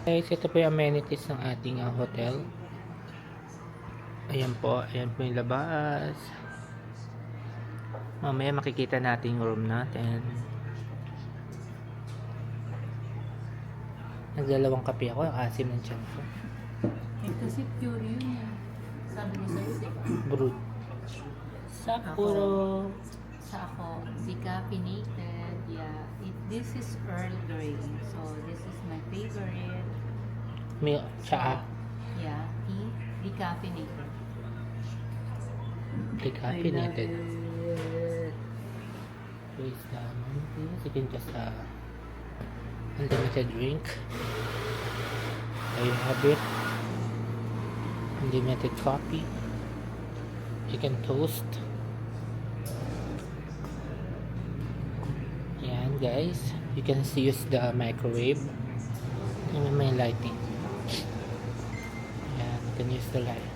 Guys, ito po yung amenities ng ating hotel. Ayan po yung labas. Mamaya makikita natin yung room natin. Nagdalawang kape ako, asim ng tiyan ko. Kasi pure yun. Sabi niya sa'yo, diba? Brood. Sapporo. Sa ako, decaffeinated. Yeah. This is Earl Grey. So, this is my favorite. May tsaa. Yeah. Tea, decaffeinated. decaffeinated. Please naman, please. You can just unlimited drink. There you have it. Unlimited coffee. You can toast. Ayan guys, you can use the microwave. And may lighting. Ayan, you can use the light.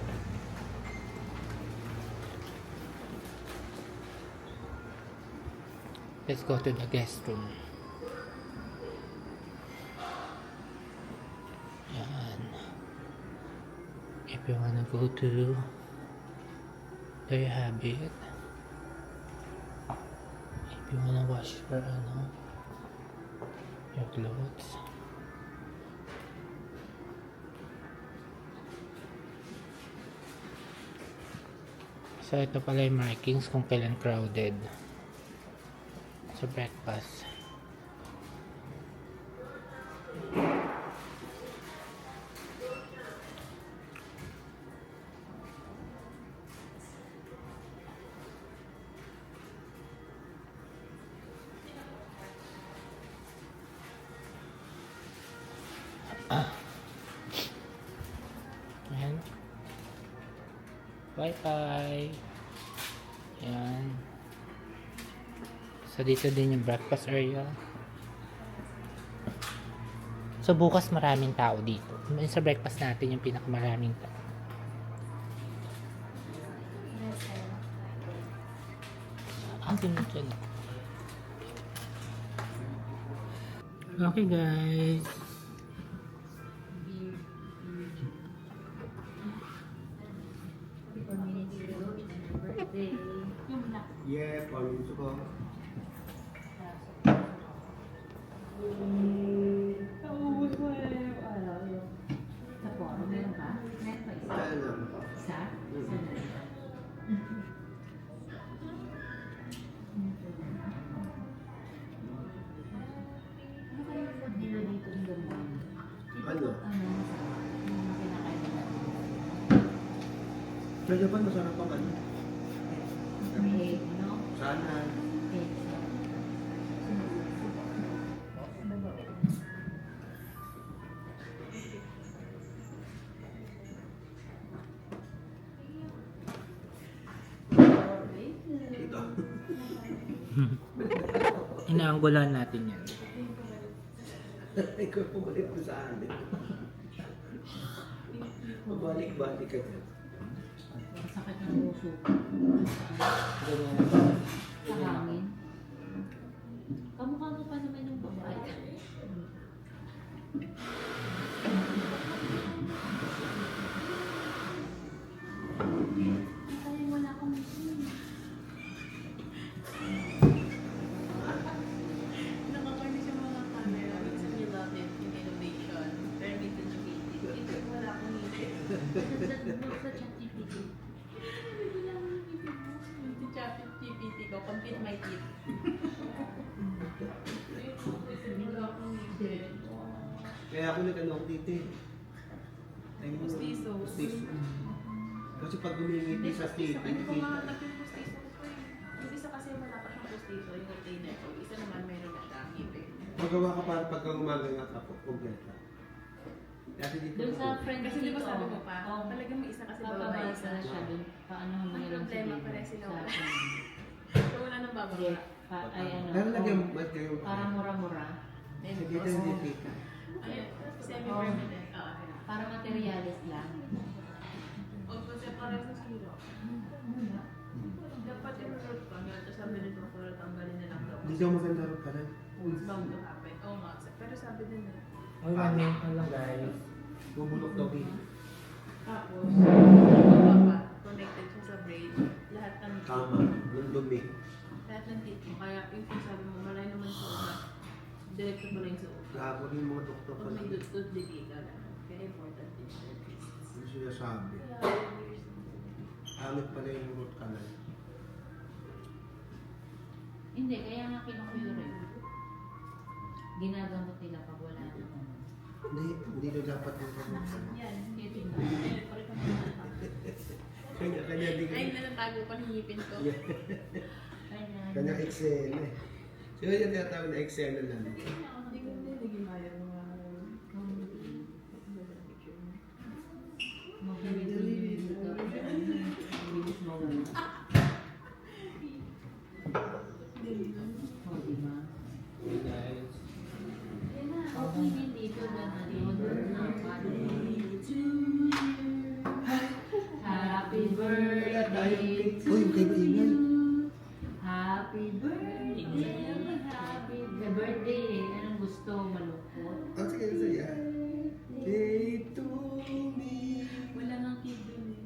Let's go to the guest room. Ayan. If you wanna go to, there you have it. If you wanna wash your clothes. So ito pala yung markings kung kailan crowded sa breakfast. Ayan. Bye-bye. Ayan. So, dito din yung breakfast area. So, bukas maraming tao dito. Sa breakfast natin yung pinakamaraming tao. Ang ganun dyan. Okay, guys. Yeah, paluto ko. Kaya lang. Ano? Sa Japan, masarap ang ano? Sana. Ito. Inaanggulan natin yan. Ikaw pumalik mo sa amin. Mabalik-balik ka dyan. Sakit ng puso. Sa hangin. Kamukha mo pa naman yung babae. Kaya wala akong Nakakainis yung mga camera. Minsan yung natin, yung innovation, permit to ito. Ito, wala akong ngipin. sa ChatGPT. Si ChatGPT ko, complete my teeth. Wala akong ngipin. Kaya ako nag-ano ako dito eh. Pustiso. Pustiso. Kasi pag humingiti sa TV, Ano ko nga nagping-pustiso ko eh. Yung isa kasi wala pa siyang pustiso, yung container ko. Isa naman meron na siya, ngipin. magawa ka para pagka umaga ka po, completa. Kasi dito Doon sa friend Kasi di ba sabi mo pa, oh, talagang may isa kasi baba papabasa isa. na siya doon. Paano mo Ang na lang problema sabihin pala sila sa wala. akin. So wala nang bababa. Hindi, ay ano, Pero lagyan oh, mas kayo. parang mura-mura. And Sa dito hindi pika. ayun, semi-permanent. Oo. Parang materialis lang. O kasi parang sa zero. Dapat yung root pa, tapos sabi nito para tanggalin na lang daw. Hindi daw maganda rin pala. It's bound to happen. Oo nga, pero sabi din nila. Uy, 1 minute na lang guys. Bubulok daw eh. Tapos, baba pa, connected siya sa brain. Lahat ng Tama, yung dumi. lahat ng teeth mo. Kaya yung sabi mo, malay naman sa una. Direkto pa lang sa una. Gago rin yung mga doktor Pag pala. may dudod, digi ka lang. Kaya important din siya. Ano sinasabi? Hangat pala yung root canal. Hindi, kaya nga kinukure. Ginagamot nila pag wala na. Hindi na dapat yung root canal. Yan, Ito yung Kanya-kanya din. Ay, natago pa ng ngipin ko. Kanya Excel eh. So yun yung tinatawag na Excel na lang. Happy birthday to Uy, kayo maingay. you. Happy birthday. Happy birthday. Anong gusto? Malungkot? Ang sige na saya. Day to me. Wala nang cake dun.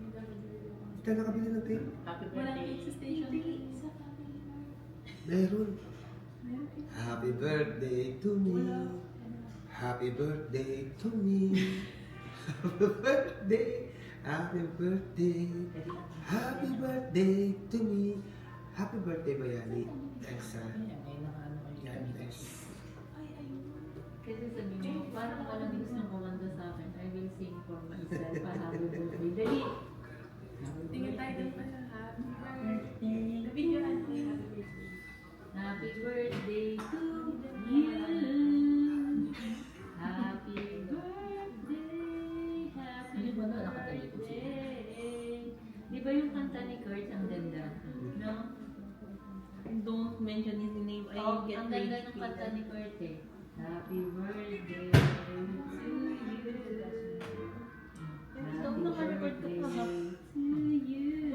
Ikaw nakabili ng cake? Happy Wala birthday. cake sa station. Meron. Happy birthday to me. Happy birthday to me. Happy birthday. Happy birthday. Happy birthday to me. Happy birthday, Bayani. Thanks, ha. Yan, thanks. Kasi sabi mo, parang walang gusto ng kumanta sa akin. I will sing for myself. Happy birthday. Dali. Tingin tayo dun pa sa happy birthday. Video natin. Happy birthday to you. Happy birthday. Happy birthday. Di ba yung kanta ni Kurt ang ganda? No? Don't mention his name. I Oh, get ang ganda rage ng kanta quit. ni Kurt eh. Happy birthday to you. Don't naka-record ka pa nga. To you.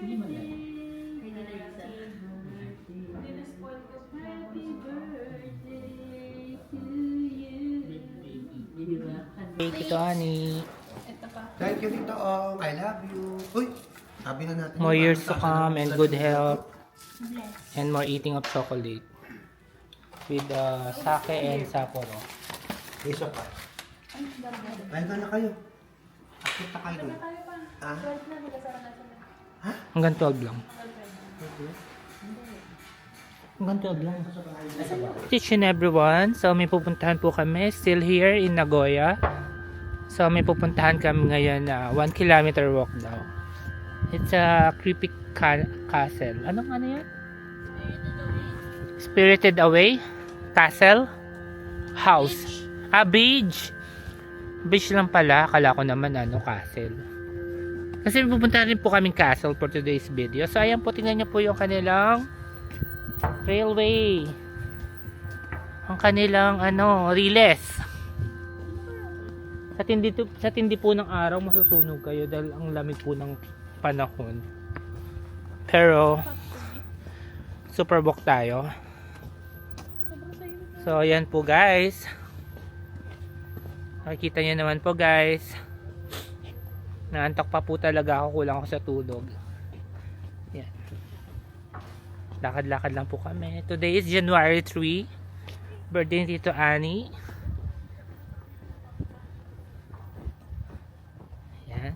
Hindi mo yan. Happy birthday to you. Diba? Thank you, Tony. Ito pa. Thank you, Tito Ong. I love you. Uy, sabi na natin. More years to come and good health Bless. and more eating of chocolate with sake and Sapporo. Isa pa. Kaya na kayo. Akit na kayo dun. Ah? Hanggang 12 lang. Hanggang 12 lang. Teach and everyone. So may pupuntahan po kami. Still here in Nagoya. So may pupuntahan kami ngayon na 1 kilometer walk daw. It's a creepy castle. Ano yan? Spirited Away? Castle? House? Beach! Beach lang pala. Akala ko naman castle. Kasi pupunta rin po kaming castle for today's video. So ayan po, tingnan nyo po yung kanilang railway. Ang kanilang riles. Sa tindi po ng araw, masusunog kayo dahil ang lamig po ng panahon. Pero super book tayo. So ayan po guys. Makikita nyo naman po guys. Naantok pa po talaga ako, kulang ako sa tulog. Yan. Lakad-lakad lang po kami. Today is January 3. Birthday ni Tito Annie. Yan.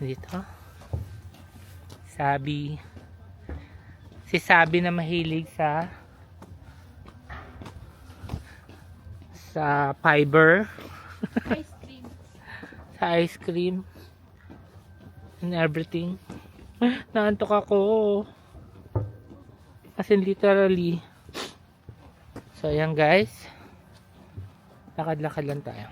Dito. Sabi. Si Sabi na mahilig sa fiber. Ice cream. Sa ice cream and everything. Naantok ako as in literally. So ayan guys, lakad-lakad lang tayo.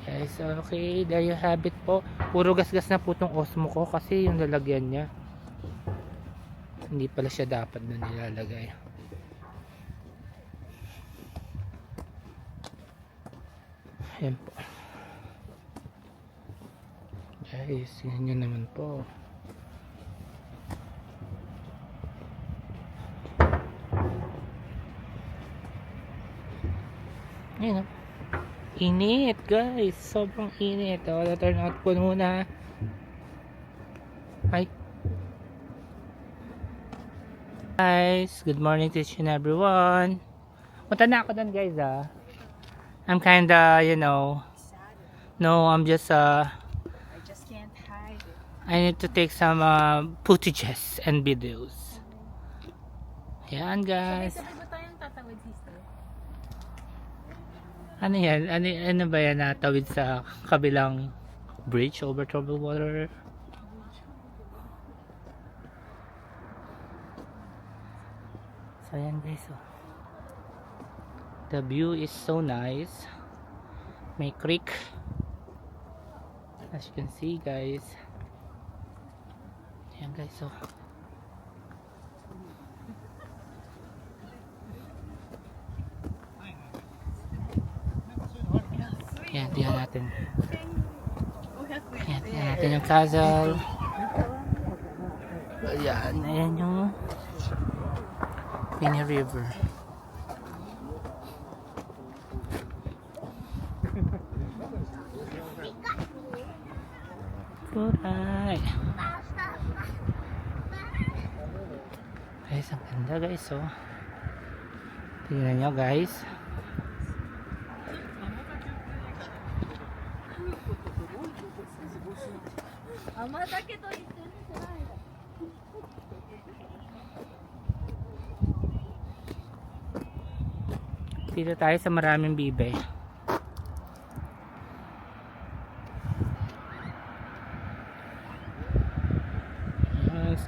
Guys, okay, there you have it po. Puro gasgas na po tong Osmo ko kasi yung lalagyan niya hindi pala siya dapat na nilalagay. Ayan po. Guys, yun yun naman po. Ayan o. Init guys. Sobrang init. O, turn out po muna. Hi. Guys, good morning to each and everyone. Punta na ako doon guys I'm kinda, I'm just I just can't hide it. I need to take some footages and videos. Yan guys. Sabay ba tayong Ano yan? Ano ba yan natawid sa kabilang bridge over troubled water? So yan guys, oh. The view is so nice. May creek, as you can see guys. Yan guys, oh. Yan, tingnan natin. Yan, tingnan natin yung castle. Ayan, ayan yung Mini River. Alright. Guys, ang ganda guys, oh. Tingnan nyo guys. Dito tayo sa maraming bibe.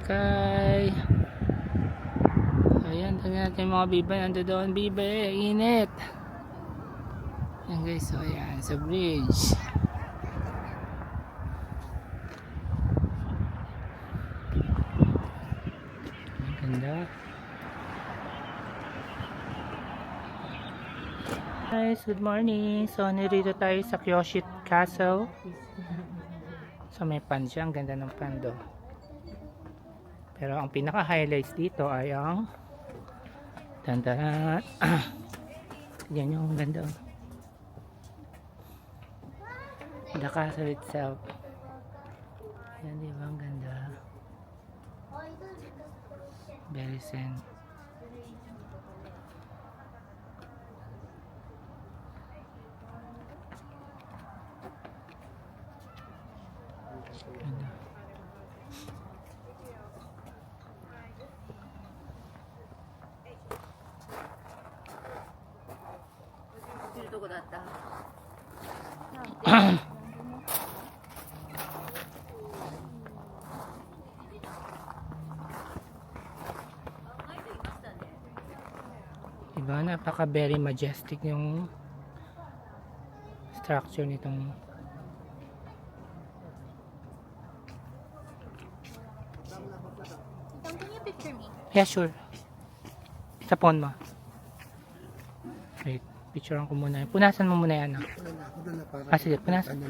Sky. Ayan, tingnan natin yung mga bibe. Nando doon, bibe. Init. Ayan guys, so ayan, sa bridge. Ang ganda. Guys, good morning. So, nirito tayo sa Kyoshi Castle. So, may pan siya. Ang ganda ng pando. Pero ang pinaka-highlights dito ay ang tandaran. Yan yung ganda. The castle itself. Yan, di ba? Ang ganda. Very zen. Ganda. Diba, napaka very majestic yung structure nitong Tom, can you picture me? yeah, sure. Sa phone mo. Wait, picturean ko muna. Punasan mo muna yan. Ah, sige, punasan.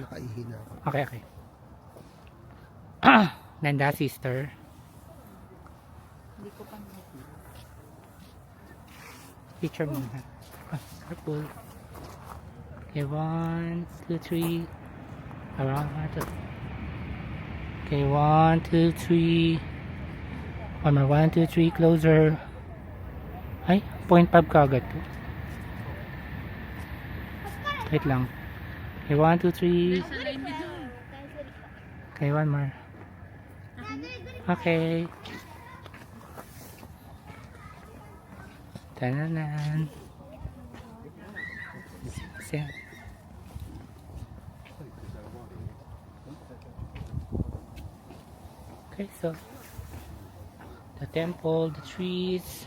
Okay, okay. Nanda, sister. Hindi ko pa Picture mo na. Ah, circle. Okay, 1, 2, 3. Around. Okay, 1, 2, 3. One more. 1, 2, 3. Closer. Ay, 0.5 kagad to. Wait lang. Okay, 1, 2, 3. Okay, one more. Okay. Tananan. Siya. Okay, so the temple, the trees,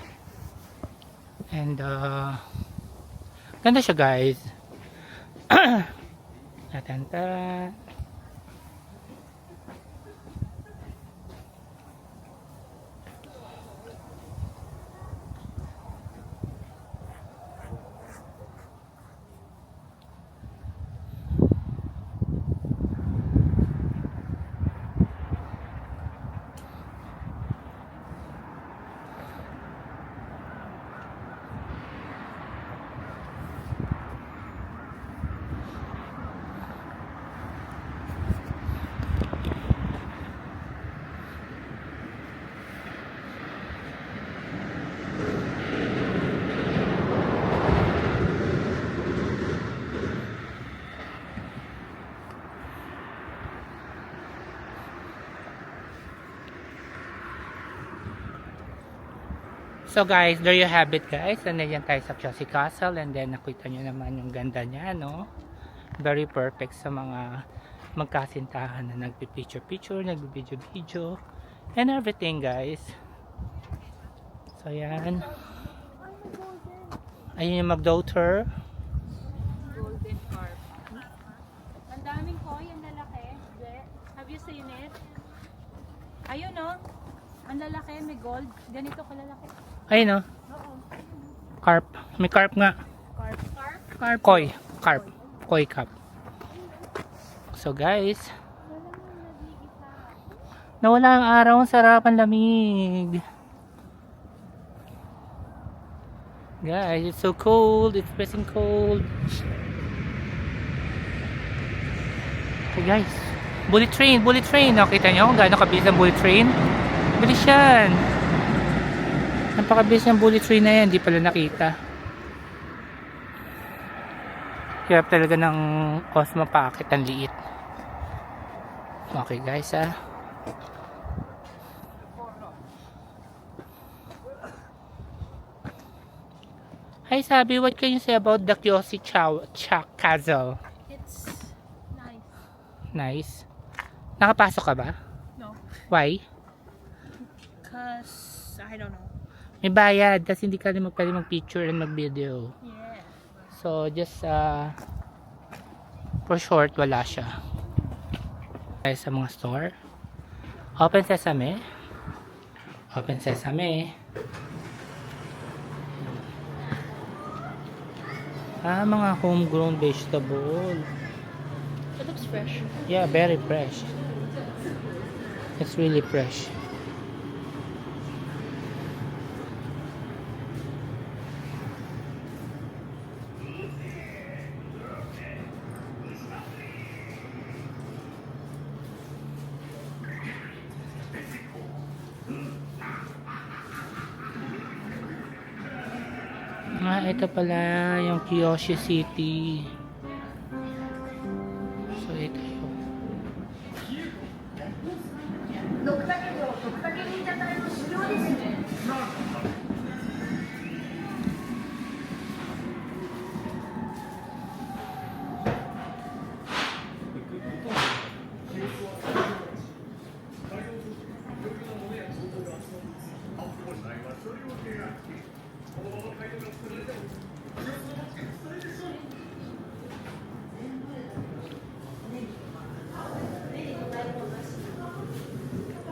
and ganda siya guys. Natanta. So guys, there you have it guys. And then yan tayo sa Chelsea Castle. And then nakita nyo naman yung ganda niya, no? Very perfect sa mga magkasintahan na nagpi-picture-picture, nagbi-video-video, and everything guys. So yan. Ayun yung mag-daughter. Golden carp. Ang daming koi, ang lalaki. Have you seen it? Ayun no? Ang lalaki, may gold. Ganito kalalaki. Ayun, no? Oo. Carp. May carp nga. Carp. Carp. Koi. Carp. Koi carp. So guys, nawala ang araw, ang sarap, ang lamig. Guys, it's so cold. It's pressing cold. So guys, bullet train. Nakita nyo kung gaano kabilis ang bullet train? Bilis yan. Napakabilis ng bullet train na yan. Hindi pala nakita. Hirap talaga ng Osmo Pocket. Ang liit. Okay guys Hi Sabi, what can you say about the Kyoshi Castle? It's nice. Nice. Nakapasok ka ba? No. Why? Cause, I don't know. May bayad kasi hindi ka rin pwede mag-picture and mag-video. Yeah. So just for short, wala siya. Tayo sa mga store. Open Sesame. Open Sesame. Mga homegrown vegetable. It looks fresh. Yeah, very fresh. It's really fresh. Ito pala yung Kyoshi City. So ito yun.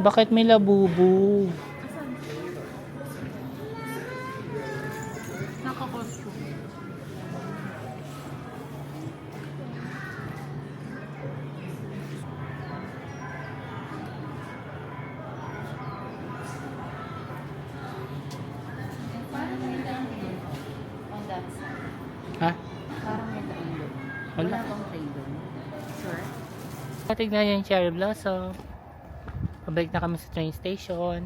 Bakit may labubu? Naka-costume. Parang may daan doon. On that side. Ha? Parang may daan doon. Wala. Wala bang train doon? Sure. Tignan yung cherry blossom. Pabalik na kami sa train station.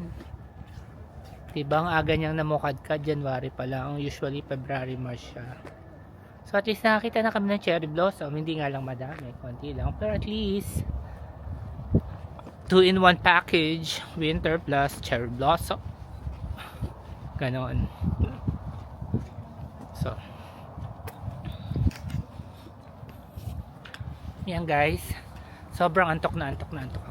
Diba ang aga niyang namukadkad, January pa lang. Usually February, March siya. So at least nakakita na kami ng cherry blossom. Hindi nga lang madami, konti lang. Pero at least 2-in-1 package, winter plus cherry blossom. Ganon. So yan guys. Sobrang antok na ako.